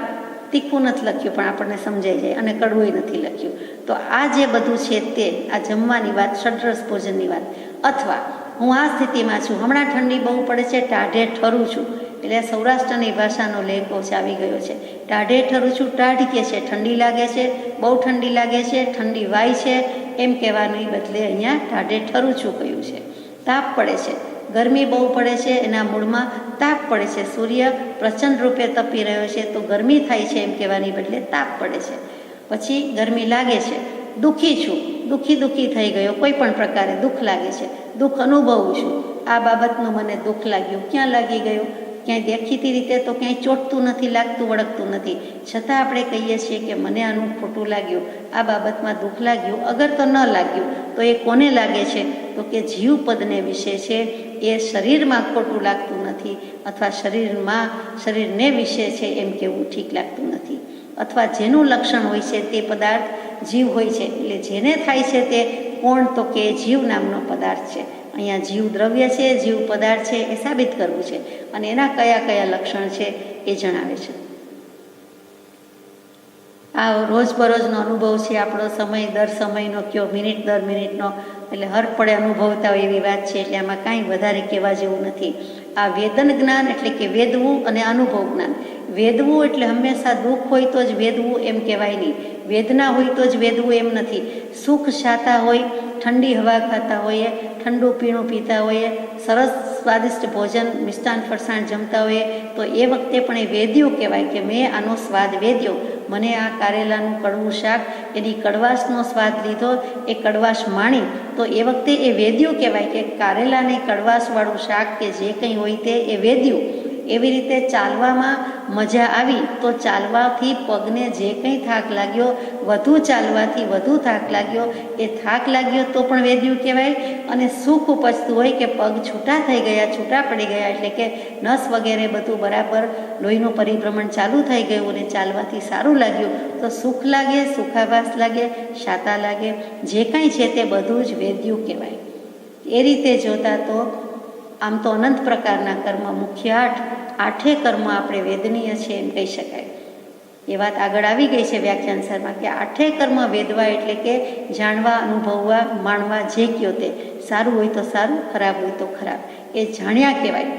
તીખું નથી લખ્યું પણ આપણને સમજાઈ જાય, અને કડવું નથી લખ્યું. તો આ જે બધું છે તે આ જમવાની વાત, ષડરસ ભોજનની વાત. અથવા હું આ સ્થિતિમાં છું, હમણાં ઠંડી બહુ પડે છે, ટાઢે ઠરું છું. એટલે સૌરાષ્ટ્રની ભાષાનો લેખો આવી ગયો છે. ટાઢે ઠરું છું, ટાઢ કે છે ઠંડી લાગે છે, બહુ ઠંડી લાગે છે, ઠંડી વાય છે, એમ કહેવાની બદલે અહીંયા ટાઢે ઠરું છું કહ્યું છે. તાપ પડે છે, ગરમી બહુ પડે છે, એના મૂળમાં તાપ પડે છે. સૂર્ય પ્રચંડ રૂપે તપી રહ્યો છે તો ગરમી થાય છે એમ કહેવાની બદલે તાપ પડે છે. પછી ગરમી લાગે છે. દુઃખી છું, દુઃખી થઈ ગયો, કોઈ પણ પ્રકારે દુઃખ લાગે છે, દુઃખ અનુભવું છું. આ બાબતનું મને દુઃખ લાગ્યું. ક્યાં લાગી ગયું? ક્યાંય દેખીતી રીતે તો ક્યાંય ચોટતું નથી, લાગતું વળગતું નથી, છતાં આપણે કહીએ છીએ કે મને આનું ખોટું લાગ્યું, આ બાબતમાં દુઃખ લાગ્યું. અગર તો ન લાગ્યું તો એ કોને લાગે છે? તો કે જીવ પદને વિશે છે. એ શરીરમાં ખોટું લાગતું નથી, અથવા શરીરને વિશે છે એમ કેવું ઠીક લાગતું નથી. અથવા જેનું લક્ષણ હોય છે તે પદાર્થ જીવ હોય છે. એટલે જેને થાય છે તે કોણ? તો કે જીવ નામનો પદાર્થ છે. અહીંયા જીવ દ્રવ્ય છે, જીવ પદાર્થ છે, એ સાબિત કરવું છે, અને એના કયા કયા લક્ષણ છે એ જણાવે છે. આ રોજબરોજનો અનુભવ છે આપણો, સમય દર સમયનો કયો, મિનિટ દર મિનિટનો, એટલે હર પડે અનુભવતા હોય એવી વાત છે. એટલે આમાં કાંઈ વધારે કહેવા જેવું નથી. આ વેદન જ્ઞાન એટલે કે વેદવું, અને અનુભવ જ્ઞાન. વેદવું એટલે હંમેશા દુઃખ હોય તો જ વેદવું એમ કહેવાય નહીં, વેદના હોય તો જ વેદવું એમ નથી. સુખ શાતા હોય, ઠંડી હવા ખાતા હોઈએ, ઠંડુ પીણું પીતા હોઈએ, સરસ સ્વાદિષ્ટ ભોજન, મિષ્ટાન ફરસાણ જમતા હોઈએ, તો એ વખતે પણ એ વેદ્યું કહેવાય કે મેં આનો સ્વાદ વેદ્યો. મને આ કારેલાનું કડવું શાક, એની કડવાશનો સ્વાદ લીધો, એ કડવાશ માણી, તો એ વખતે એ વેદ્યું કહેવાય કે કારેલાની કડવાશવાળું શાક કે જે કંઈ હોય તે એ વેદ્યું. એવી રીતે ચાલવામાં મજા આવી તો ચાલવાથી પગને જે કંઈ થાક લાગ્યો, વધુ ચાલવાથી વધુ થાક લાગ્યો, એ થાક લાગ્યો તો પણ વેદ્યું કહેવાય. અને સુખ ઉપજતું હોય કે પગ છૂટા થઈ ગયા, છૂટા પડી ગયા, એટલે કે નસ વગેરે બધું બરાબર, લોહીનું પરિભ્રમણ ચાલુ થઈ ગયું અને ચાલવાથી સારું લાગ્યું, તો સુખ લાગે, સુખાભાસ લાગે, શાતા લાગે, જે કંઈ છે તે બધું જ વેદ્યું કહેવાય. એ રીતે જોતા તો આમ તો અનંત પ્રકારના કર્મ, મુખ્ય આઠે કર્મ આપણે વેદનીય છે એમ કહી શકાય. એ વાત આગળ આવી ગઈ છે વ્યાખ્યાનસારમાં કે આઠે કર્મ વેદવા એટલે કે જાણવા, અનુભવવા, માણવા, જે કયો તે. સારું હોય તો સારું, ખરાબ હોય તો ખરાબ, એ જાણ્યા કહેવાય.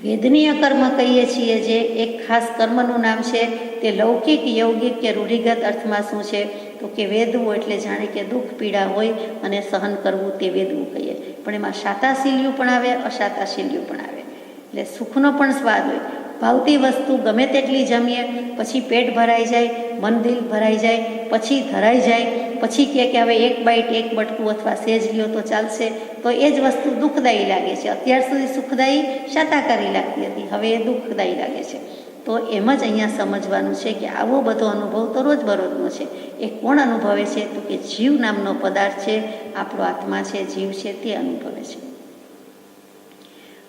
વેદનીય કર્મ કહીએ છીએ જે એક ખાસ કર્મનું નામ છે, તે લૌકિક, યૌગિક કે રૂઢિગત અર્થમાં શું છે? તો કે વેદવું એટલે જાણે કે દુઃખ પીડા હોય અને સહન કરવું, તે વેદવું કહીએ. પણ એમાં શાતાશીલ્યું પણ આવે, અશાતાશીલ્યું પણ આવે. એટલે સુખનો પણ સ્વાદ હોય. ભાવતી વસ્તુ ગમે તેટલી જમીએ પછી પેટ ભરાઈ જાય, મન દિલ ભરાઈ જાય, પછી ધરાઈ જાય, પછી કહે કે હવે એક બાઈટ એક બટકું અથવા સેજ લ્યો તો ચાલશે, તો એ જ વસ્તુ દુઃખદાયી લાગે છે. અત્યાર સુધી સુખદાયી શાકાહારી લાગતી હતી, હવે એ દુઃખદાયી લાગે છે. તો એમ જ અહીંયા સમજવાનું છે કે આવો બધો અનુભવ તો રોજબરોજનો છે. એ કોણ અનુભવે છે? તો કે જીવ નામનો પદાર્થ છે, આપણો આત્મા છે, જીવ છે, તે અનુભવે છે.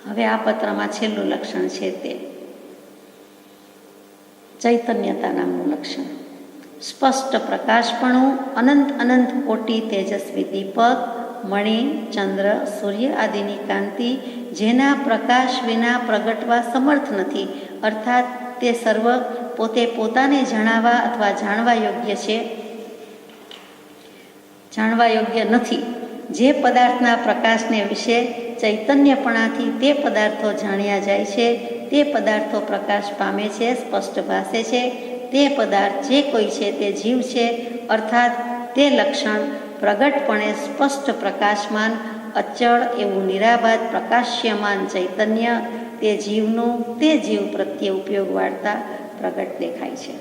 હવે આ પત્રમાં છેલ્લું લક્ષણ છે તે ચૈતન્યતા નામનું લક્ષણ. સ્પષ્ટ પ્રકાશપણું, અનંત અનંત કોટી તેજસ્વી દીપક, મણિ, ચંદ્ર, સૂર્ય આદિની કાંતિ જેના પ્રકાશ વિના પ્રગટવા સમર્થ નથી, અર્થાત તે સર્વ પોતે પોતાને જણાવવા અથવા જાણવા યોગ્ય છે, જાણવા યોગ્ય નથી. જે પદાર્થના પ્રકાશને વિશે ચૈતન્યપણાથી તે પદાર્થો જાણ્યા જાય છે, તે પદાર્થો પ્રકાશ પામે છે, સ્પષ્ટ ભાસે છે. તે પદાર્થ જે કોઈ છે તે જીવ છે, અર્થાત તે લક્ષણ પ્રગટપણે સ્પષ્ટ પ્રકાશમાન, અચળ એવું નિરાબાદ પ્રકાશ્યમાન ચૈતન્ય તે જીવનું તે જીવ પ્રત્યે ઉપયોગ વાળતા પ્રગટ દેખાય છે.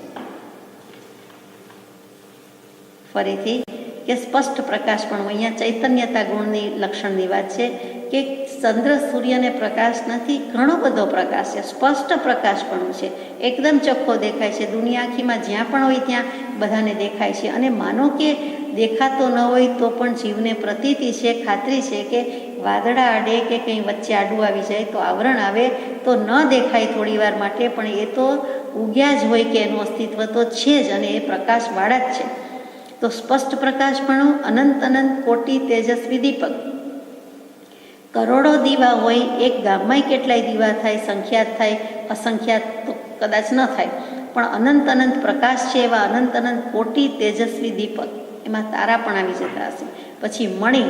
ફરીથી કે સ્પષ્ટ પ્રકાશ પણ અહીંયા ચૈતન્યતા ગુણની લક્ષણની વાત છે કે ચંદ્ર સૂર્યને પ્રકાશ નથી, ઘણો બધો પ્રકાશ છે, સ્પષ્ટ પ્રકાશ પણ છે, એકદમ ચોખ્ખો દેખાય છે. દુનિયા આખીમાં જ્યાં પણ હોય ત્યાં બધાને દેખાય છે. અને માનો કે દેખાતો ન હોય તો પણ જીવને પ્રતીતિ છે, ખાતરી છે કે વાદળા આડે કે કંઈ વચ્ચે આડું આવી જાય તો આવરણ આવે તો ન દેખાય થોડી વાર માટે, પણ એ તો ઉગ્યા જ હોય કે એનું અસ્તિત્વ તો છે જ અને એ પ્રકાશવાળા જ છે. તો સ્પષ્ટ પ્રકાશપણું, અનંત અનંત કોટી તેજસ્વી દીપક. કરોડો દીવા હોય, એક ગામમાં કેટલાય દીવા થાય, સંખ્યાત થાય, અસંખ્યાત તો કદાચ ન થાય, પણ અનંત અનંત પ્રકાશ છે એવા અનંત અનંત કોટી તેજસ્વી દીપક. એમાં તારા પણ આવી જતા હશે. પછી મણિ,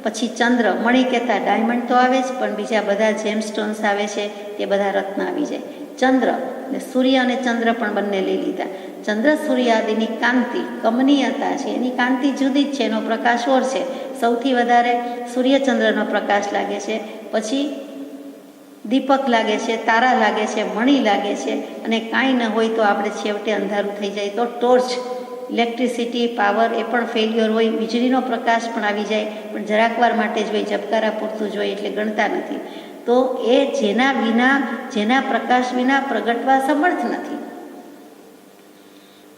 પછી ચંદ્ર. મણિ કહેતા ડાયમંડ તો આવે જ, પણ બીજા બધા જેમ સ્ટોન્સ આવે છે તે બધા રત્ન આવી જાય. ચંદ્ર ને સૂર્ય અને ચંદ્ર પણ બંને લઈ લીધા. ચંદ્ર સૂર્ય આદિની કાંતિ, કમનીયતા છે, એની કાંતિ જુદી જ છે, એનો પ્રકાશ ઓર છે. સૌથી વધારે સૂર્યચંદ્રનો પ્રકાશ લાગે છે, પછી દીપક લાગે છે, તારા લાગે છે, મણિ લાગે છે. અને કાંઈ ન હોય તો આપણે છેવટે અંધારું થઈ જાય તો ટોર્ચ, ઇલેક્ટ્રિસિટી, પાવર એ પણ ફેલ્યોર હોય, વીજળીનો પ્રકાશ પણ આવી જાય, પણ જરાક વાર માટે જ હોય, ઝબકારા પૂરતું જ હોય, એટલે ગણતા નથી. તો એ જેના વિના, જેના પ્રકાશ વિના પ્રગટવા સમર્થ નથી.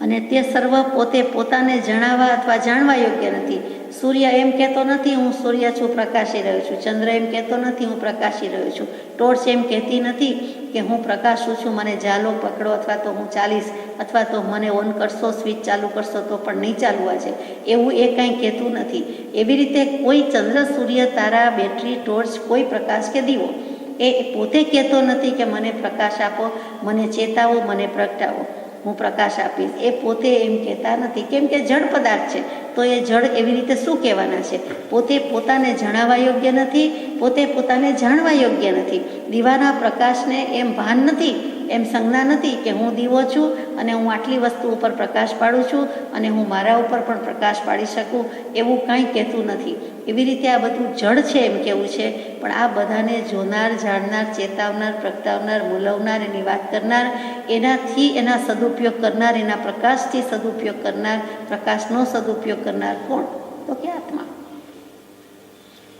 અને તે સર્વ પોતે પોતાને જણાવવા અથવા જાણવા યોગ્ય નથી. સૂર્ય એમ કહેતો નથી હું સૂર્ય છું, પ્રકાશી રહ્યો છું. ચંદ્ર એમ કહેતો નથી હું પ્રકાશી રહ્યો છું. ટોર્ચ એમ કહેતી નથી કે હું પ્રકાશું છું, મને જાલો પકડો અથવા તો હું ચાલીશ, અથવા તો મને ઓન કરશો, સ્વિચ ચાલુ કરશો તો પણ નહીં ચાલવા છે, એવું એ કાંઈ કહેતું નથી. એવી રીતે કોઈ ચંદ્ર, સૂર્ય, તારા, બેટરી, ટોર્ચ, કોઈ પ્રકાશ કે દીવો એ પોતે કહેતો નથી કે મને પ્રકાશ આપો, મને ચેતાવો, મને પ્રગટાવો, હું પ્રકાશ આપીશ. એ પોતે એમ કહેતા નથી, કેમ કે જળ પદાર્થ છે. તો એ જળ એવી રીતે શું કહેવાના છે? પોતે પોતાને જણાવવા યોગ્ય નથી, પોતે પોતાને જાણવા યોગ્ય નથી. દીવાના પ્રકાશને એમ ભાન નથી, એમ સંજ્ઞા નથી કે હું દીવો છું અને હું આટલી વસ્તુ ઉપર પ્રકાશ પાડું છું અને હું મારા ઉપર પણ પ્રકાશ પાડી શકું, એવું કાંઈ કહેતું નથી. એવી રીતે આ બધું જળ છે એમ કેવું છે, પણ આ બધાને જોનાર, જાણનાર, ચેતાવનાર, પ્રગટાવનાર, મૂલવનાર, એની વાત કરનાર, એનાથી એના સદુપયોગ કરનાર, એના પ્રકાશથી સદુપયોગ કરનાર, પ્રકાશનો સદુપયોગ કરનાર કોણ? તો કે આત્મા.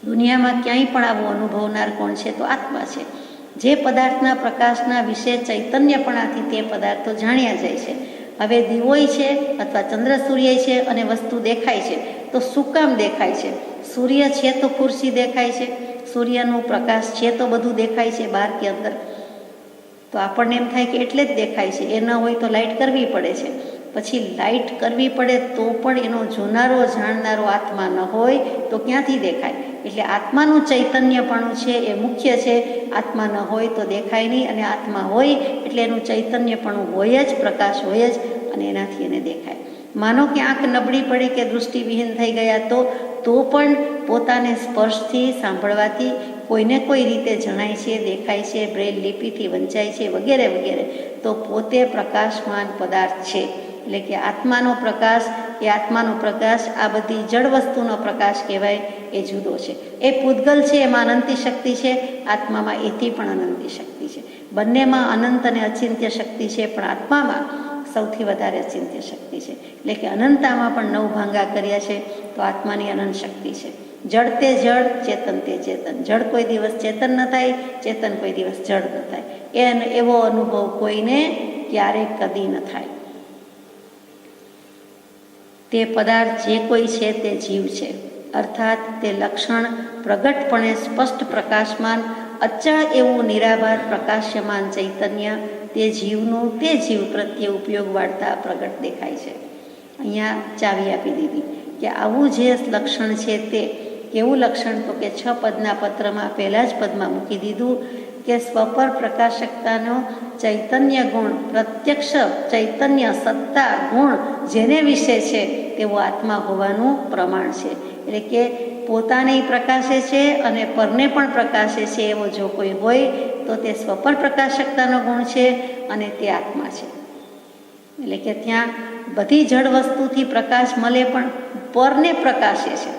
દુનિયામાં ક્યાંય પણ આવો અનુભવનાર કોણ છે? તો આત્મા છે. જે પદાર્થના પ્રકાશના વિશે ચૈતન્યપણાથી તે પદાર્થો જાણ્યા જાય છે. હવે દીવોય છે અથવા ચંદ્ર, સૂર્ય છે અને વસ્તુ દેખાય છે, તો શું કામ દેખાય છે? સૂર્ય છે તો ખુરશી દેખાય છે, સૂર્યનો પ્રકાશ છે તો બધું દેખાય છે બહાર કે અંદર. તો આપણને એમ થાય કે એટલે જ દેખાય છે, એ ન હોય તો લાઇટ કરવી પડે છે. પછી લાઇટ કરવી પડે તો પણ એનો જોનારો, જાણનારો આત્મા ન હોય તો ક્યાંથી દેખાય? એટલે આત્માનું ચૈતન્યપણું છે એ મુખ્ય છે. આત્મા ન હોય તો દેખાય નહીં, અને આત્મા હોય એટલે એનું ચૈતન્યપણું હોય જ, પ્રકાશ હોય જ, અને એનાથી એને દેખાય. માનો કે આંખ નબળી પડી કે દૃષ્ટિવિહીન થઈ ગયા તો પણ પોતાને સ્પર્શથી, સાંભળવાથી કોઈને કોઈ રીતે જણાય છે, દેખાય છે, બ્રેલ લિપિથી વંચાય છે, વગેરે વગેરે. તો પોતે પ્રકાશમાન પદાર્થ છે. એટલે કે આત્માનો પ્રકાશ એ આત્માનો પ્રકાશ, આ બધી જળ વસ્તુનો પ્રકાશ કહેવાય, એ જુદો છે. એ પૂતગલ છે, એમાં અનંતી શક્તિ છે, આત્મામાં એથી પણ અનંતી શક્તિ છે. બંનેમાં અનંત અને અચિંત્ય શક્તિ છે, પણ આત્મામાં સૌથી વધારે અચિંત્ય શક્તિ છે. એટલે કે અનંતામાં પણ 9 ભાંગા કર્યા છે, તો આત્માની અનંત શક્તિ છે. જળ તે જળ, ચેતન તે ચેતન. જળ કોઈ દિવસ ચેતન ન થાય, ચેતન કોઈ દિવસ જળ ન થાય. એવો અનુભવ કોઈને ક્યારેય કદી ન થાય. તે પદાર્થ જે કોઈ છે તે જીવ છે, અર્થાત તે લક્ષણ પ્રગટપણે સ્પષ્ટ પ્રકાશમાન અચળ એવું નિરાભાર પ્રકાશ્યમાન ચૈતન્ય તે જીવનું તે જીવ પ્રત્યે ઉપયોગ વાળતા પ્રગટ દેખાય છે. અહીંયા ચાવી આપી દીધી કે આવું જે લક્ષણ છે તે કેવું લક્ષણ, તો કે 6 પદના પત્રમાં પહેલા જ પદમાં મૂકી દીધું કે સ્વપર પ્રકાશકતાનો ચૈતન્ય ગુણ, પ્રત્યક્ષ ચૈતન્ય સત્તા ગુણ જેને વિશે છે તેવો આત્મા હોવાનું પ્રમાણ છે. એટલે કે પોતાને પ્રકાશે છે અને પરને પણ પ્રકાશે છે એવો જો કોઈ હોય તો તે સ્વપર પ્રકાશકતાનો ગુણ છે અને તે આત્મા છે. એટલે કે ત્યાં બધી જળ વસ્તુથી પ્રકાશ મળે પણ પરને પ્રકાશે છે,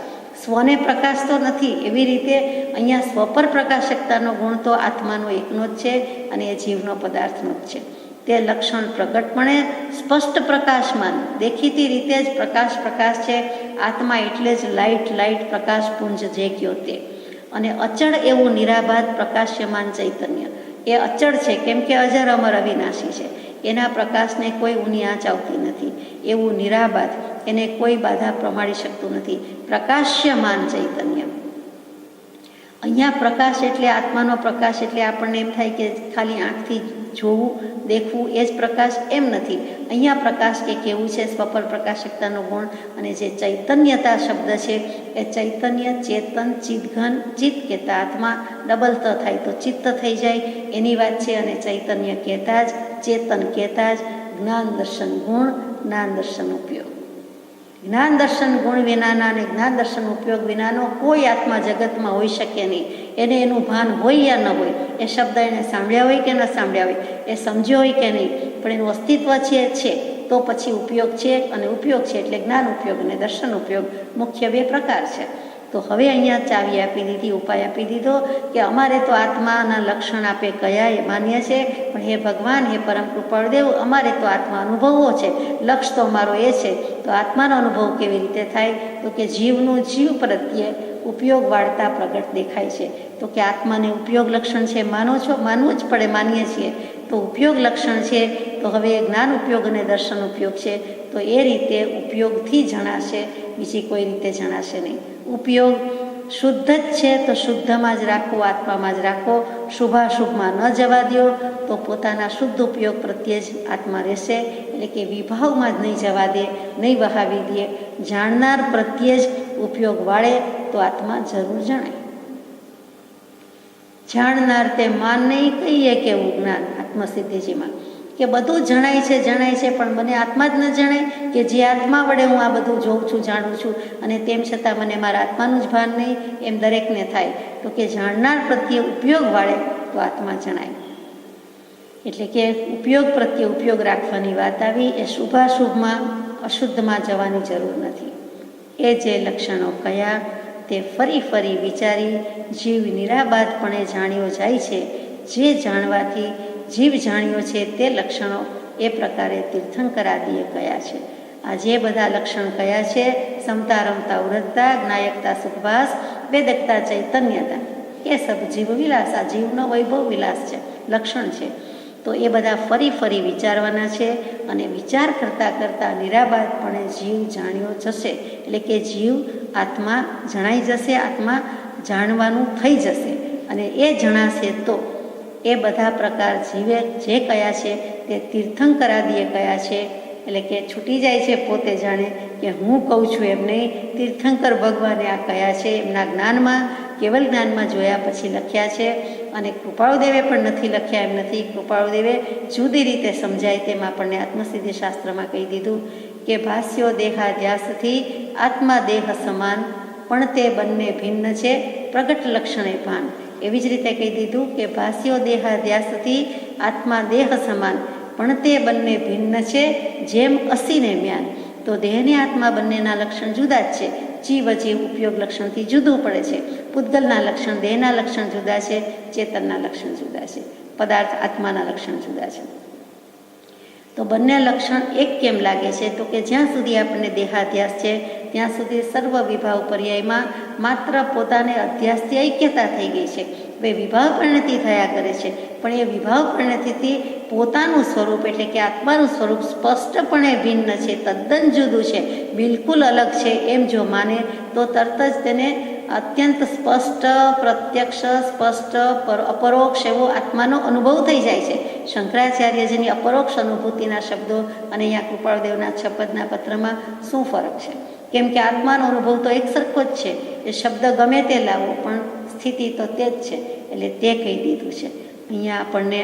સ્વને પ્રકાશ તો નથી. એવી રીતે અહીંયા સ્વપર પ્રકાશકતાનો ગુણ તો આત્માનો એકનો જ છે અને એ જીવનો પદાર્થનો જ છે. તે લક્ષણ પ્રગટપણે સ્પષ્ટ પ્રકાશમાન, દેખીતી રીતે જ પ્રકાશ છે. આત્મા એટલે જ લાઇટ પ્રકાશ પુંજ જે કયો તે. અને અચળ એવું નિરાબાદ પ્રકાશ્યમાન ચૈતન્ય, એ અચળ છે કેમ કે અજર અમર અવિનાશી છે. એના પ્રકાશને કોઈ ઊની આંચ આવતી નથી. એવું નિરાબાદ, એને કોઈ બાધા પ્રમાડી શકતું નથી. પ્રકાશ્યમાન ચૈતન્ય. અહીંયા પ્રકાશ એટલે આત્માનો પ્રકાશ એટલે આપણને એમ થાય કે ખાલી આંખથી જોવું દેખવું એ જ પ્રકાશ, એમ નથી. અહીંયા પ્રકાશ કે કેવું છે, સ્વપર પ્રકાશકતાનો ગુણ. અને જે ચૈતન્યતા શબ્દ છે એ ચૈતન્ય, ચેતન, ચિદઘન, ચિત્ત કહેતા આત્મા ડબલ ત થાય તો ચિત્ત થઈ જાય એની વાત છે. અને ચૈતન્ય કહેતા જ, ચેતન કહેતા જ જ્ઞાન દર્શન ગુણ, જ્ઞાન દર્શન ઉપયોગ. જ્ઞાન દર્શન ગુણ વિનાના અને જ્ઞાન દર્શન ઉપયોગ વિનાનો કોઈ આત્મા જગતમાં હોઈ શકે નહીં. એને એનું ભાન હોય યા ન હોય, એ શબ્દ એને સાંભળ્યા હોય કે ન સાંભળ્યા હોય, એ સમજ્યો હોય કે નહીં, પણ એનું અસ્તિત્વ છે તો પછી ઉપયોગ છે. અને ઉપયોગ છે એટલે જ્ઞાન ઉપયોગ અને દર્શન ઉપયોગ મુખ્ય 2 પ્રકાર છે. તો હવે અહીંયા ચાવી આપી દીધી, ઉપાય આપી દીધો કે અમારે તો આત્માના લક્ષણ આપે કયા એ માન્ય છે, પણ હે ભગવાન, હે પરમ કૃપાળુદેવ, અમારે તો આત્મા અનુભવવો છે, લક્ષ તો અમારો એ છે. તો આત્માનો અનુભવ કેવી રીતે થાય, તો કે જીવનું જીવ પ્રત્યે ઉપયોગ વાળતા પ્રગટ દેખાય છે. તો કે આત્માને ઉપયોગ લક્ષણ છે, માનો છો? માનવું જ પડે, માનીએ છીએ. તો ઉપયોગ લક્ષણ છે, તો હવે જ્ઞાન ઉપયોગ અને દર્શન ઉપયોગ છે. તો એ રીતે ઉપયોગથી જણાશે, બીજી કોઈ રીતે જણાશે નહીં. ઉપયોગ શુદ્ધ જ છે તો શુદ્ધમાં જ રાખો, આત્મામાં જ રાખો. શુભાશુભમાં ન જવા દો, તો પોતાના શુદ્ધ ઉપયોગ પ્રત્યે જ આત્મા રહેશે. એટલે કે વિભાવમાં જ નહીં જવા દે, નહીં વહાવી દે. જાણનાર પ્રત્યે જ ઉપયોગ વાળે તો આત્મા જરૂર જણાય. જાણનાર તે માન નહીં કહીએ કેવું જ્ઞાન આત્મસિદ્ધિજીમાં, કે બધું જણાય છે પણ મને આત્મા જ ન જણાય, કે જે આત્મા વડે હું આ બધું જોઉં છું, જાણું છું, અને તેમ છતાં મને મારા આત્માનું જ ભાન નહીં, એમ દરેકને થાય. તો કે જાણનાર પ્રત્યે ઉપયોગ વાળે તો આત્મા જણાય. એટલે કે ઉપયોગ પ્રત્યે ઉપયોગ રાખવાની વાત આવી. એ શુભાશુભમાં અશુદ્ધમાં જવાની જરૂર નથી. એ જે લક્ષણો કયા તે ફરી વિચારી જીવ નિરાબાદપણે જાણ્યો જાય છે. જે જાણવાથી જીવ જાણ્યો છે તે લક્ષણો એ પ્રકારે તીર્થંકરાદિએ કયા છે. આ જે બધા લક્ષણ કયા છે, સમતા રમતા ઉરજતા, જ્ઞાયકતા સુખભાસ, વેદકતા ચૈતન્યતા, એ સબ જીવ વિલાસ, આ જીવનો વૈભવ વિલાસ છે, લક્ષણ છે. તો એ બધા ફરી વિચારવાના છે. અને વિચાર કરતાં નિરાબાદપણે જીવ જાણ્યો જશે. એટલે કે જીવ આત્મા જણાઈ જશે, આત્મા જાણવાનું થઈ જશે. અને એ જણાશે તો એ બધા પ્રકાર જીવે જે કયા છે તે તીર્થંકરાદિએ કયા છે. એટલે કે છૂટી જાય છે, પોતે જાણે કે હું કહું છું એમ નહીં. તીર્થંકર ભગવાને આ કયા છે એમના જ્ઞાનમાં, કેવલ જ્ઞાનમાં જોયા પછી લખ્યા છે. અને કૃપાળુદેવે પણ નથી લખ્યા એમ નથી. કૃપાળુદેવે જુદી રીતે સમજાય તેમ આપણને આત્મસિદ્ધિ શાસ્ત્રમાં કહી દીધું કે ભાષ્યો દેહાધ્યાસથી આત્મા દેહ સમાન, પણ તે બંને ભિન્ન છે પ્રગટ લક્ષણે ભાન. એવી જ રીતે કહી દીધું કે ભાષ્યો દેહાધ્યાસથી આત્મા દેહ સમાન, પણ તે બંને ભિન્ન છે જેમ અસીને મ્યાન. તો દેહને આત્મા બંનેના લક્ષણ જુદા જ છે. જીવ અજીવ ઉપયોગ લક્ષણથી જુદું પડે છે. પૂતગલના લક્ષણ દેહના લક્ષણ જુદા છે, ચેતનના લક્ષણ જુદા છે, પદાર્થ આત્માના લક્ષણ જુદા છે. તો બંને લક્ષણ એક કેમ લાગે છે? તો કે જ્યાં સુધી આપણને દેહાધ્યાસ છે ત્યાં સુધી સર્વ વિભાવ પર્યાયમાં માત્ર પોતાને અધ્યાસથી ઐક્યતા થઈ ગઈ છે. હવે વિભાવ પરિણતિ થયા કરે છે, પણ એ વિભાવ પરિણતિથી પોતાનું સ્વરૂપ એટલે કે આત્માનું સ્વરૂપ સ્પષ્ટપણે ભિન્ન છે, તદ્દન જુદું છે, બિલકુલ અલગ છે એમ જો માને તો તરત જ તેને અત્યંત સ્પષ્ટ, પ્રત્યક્ષ, સ્પષ્ટ, અપરોક્ષ એવો આત્માનો અનુભવ થઈ જાય છે. શંકરાચાર્યજીની અપરોક્ષ અનુભૂતિના શબ્દો અને અહીંયા કૃપાળદેવના છપદના પત્રમાં શું ફરક છે? કેમ કે આત્માનો અનુભવ તો એક સરખો જ છે. એ શબ્દ ગમે તે લાવો પણ સ્થિતિ તો તે જ છે. એટલે તે કહી દીધું છે. અહીંયા આપણને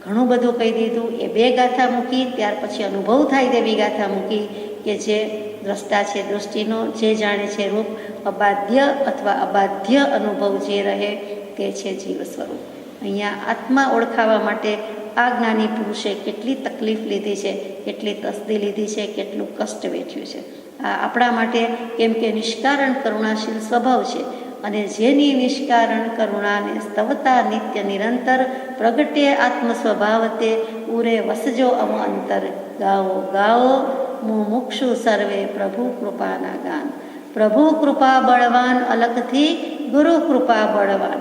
ઘણું બધું કહી દીધું. એ બે ગાથા મૂકી, ત્યાર પછી અનુભવ થાય તેવી ગાથા મૂકી કે જે દ્રષ્ટા છે દૃષ્ટિનો, જે જાણે છે રૂપ, અબાધ્ય અથવા અબાધ્ય અનુભવ જે રહે તે છે જીવ સ્વરૂપ. અહીંયા આત્મા ઓળખાવા માટે આ જ્ઞાની પુરુષે કેટલી તકલીફ લીધી છે, કેટલી તસ્દી લીધી છે, કેટલું કષ્ટ વેઠ્યું છે. આ આપણા માટે, કેમ કે નિષ્કારણ કરુણાશીલ સ્વભાવ છે અને જેની નિષ્કારણ કરુણાને સ્તવતા નિત્ય નિરંતર પ્રગટે આત્મ સ્વભાવ તે ઉરે વસજો અમ અંતર ગાઓ ગાઓ મુમુક્ષુ સર્વે પ્રભુ કૃપાના ગાન. પ્રભુ કૃપા બળવાન અલગથી ગુરુ કૃપા બળવાન.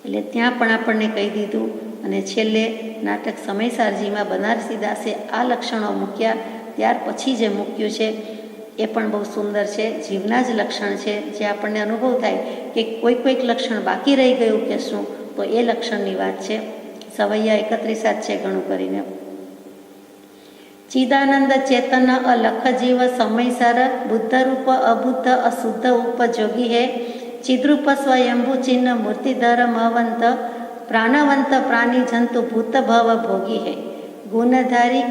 એટલે ત્યાં પણ આપણને કહી દીધું. અને છેલ્લે નાટક સમયસારજીમાં બનારસી દાસે આ લક્ષણો મૂક્યા. ત્યાર પછી જે મૂક્યું છે એ પણ બહુ સુંદર છે. જીવના જ લક્ષણ છે, જે આપણને અનુભવ થાય કે કોઈક લક્ષણ બાકી રહી ગયું કે શું, તો એ લક્ષણની વાત છે. સવૈયા 31 છે ઘણું કરીને. ચિદાનંદ ચેતન અલખ જીવ સમયસાર બુદ્ધ રૂપ અબુદ્ધ અશુદ્ધ ઉપજોગી હે ચિદ્રૂપ સ્વયંભુ ચિહ્ન મૂર્તિધર મવંત પ્રાણવંત પ્રાણી જંતુ ભૂત ભવ ભોગી હે ગુણધારી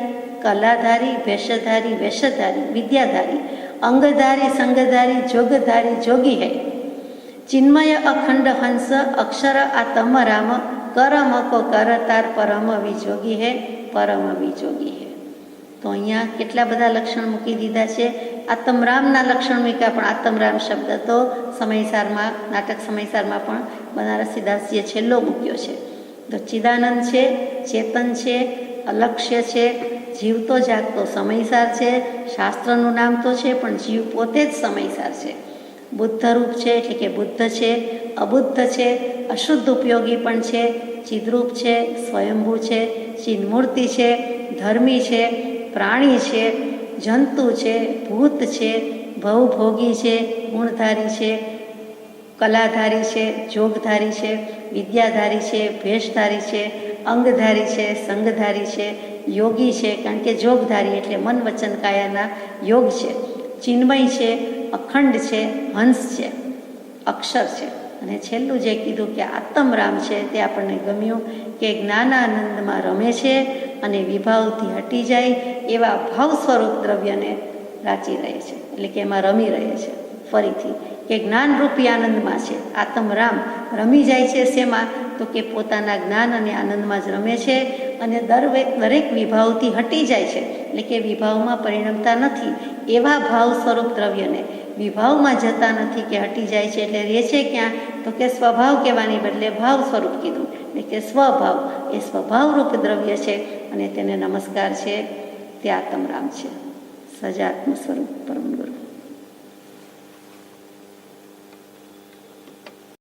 કલાધારી વેશધારી વેશધારી વિદ્યાધારી અંગધારી સંગધારી જોગધારી જોગી હે ચિન્મય અખંડ હંસ અક્ષર આતમ રામ કરમ કો કરતાર પરમ વિજોગી હે પરમ વિજોગી હે. તો અહીંયા કેટલા બધા લક્ષણ મૂકી દીધા છે. આત્મરામના લક્ષણ મૂક્યા, પણ આત્મરામ શબ્દ તો સમયસારમાં, નાટક સમયસારમાં પણ બનારસીદાસજીએ છેલ્લો મૂક્યો છે. તો ચિદાનંદ છે, ચેતન છે, અલક્ષ્ય છે, જીવતો જાગતો સમયસાર છે. શાસ્ત્રનું નામ તો છે પણ જીવ પોતે જ સમયસાર છે. બુદ્ધરૂપ છે એટલે કે બુદ્ધ છે, અબુદ્ધ છે, અશુદ્ધ ઉપયોગી પણ છે, ચિદ્રૂપ છે, સ્વયંભૂ છે, ચિન્મૂર્તિ છે, ધર્મી છે, પ્રાણી છે, જંતુ છે, ભૂત છે, ભવભોગી છે, ગુણધારી છે, કલાધારી છે, જોગધારી છે, વિદ્યાધારી છે, ભેષધારી છે, અંગધારી છે, સંગધારી છે, યોગી છે, કારણ કે જોગધારી એટલે મન વચન કાયાના યોગ છે, ચિન્મય છે, અખંડ છે, હંસ છે, અક્ષર છે. અને છેલ્લું જે કીધું કે આત્મરામ છે તે આપણને ગમ્યું કે જ્ઞાનાનંદમાં રમે છે અને વિભાવથી હટી જાય એવા ભાવ સ્વરૂપ દ્રવ્યને રાચી રહે છે, એટલે કે એમાં રમી રહે છે. ફરીથી કે જ્ઞાનરૂપી આનંદમાં છે. આત્મરામ રમી જાય છે શેમાં? તો કે પોતાના જ્ઞાન અને આનંદમાં જ રમે છે અને દરેક વિભાવથી હટી જાય છે, એટલે કે વિભાવમાં પરિણમતા નથી એવા ભાવ સ્વરૂપ દ્રવ્યને વિભાવમાં જતા નથી કે હટી જાય છે. એટલે રહે છે ક્યાં? તો કે સ્વભાવ કહેવાની બદલે ભાવ સ્વરૂપ કીધું, એટલે કે સ્વભાવ એ સ્વભાવરૂપ દ્રવ્ય છે અને તેને નમસ્કાર છે. તે આત્મરામ છે, સજાત્મ સ્વરૂપ પરમ ગુરુ.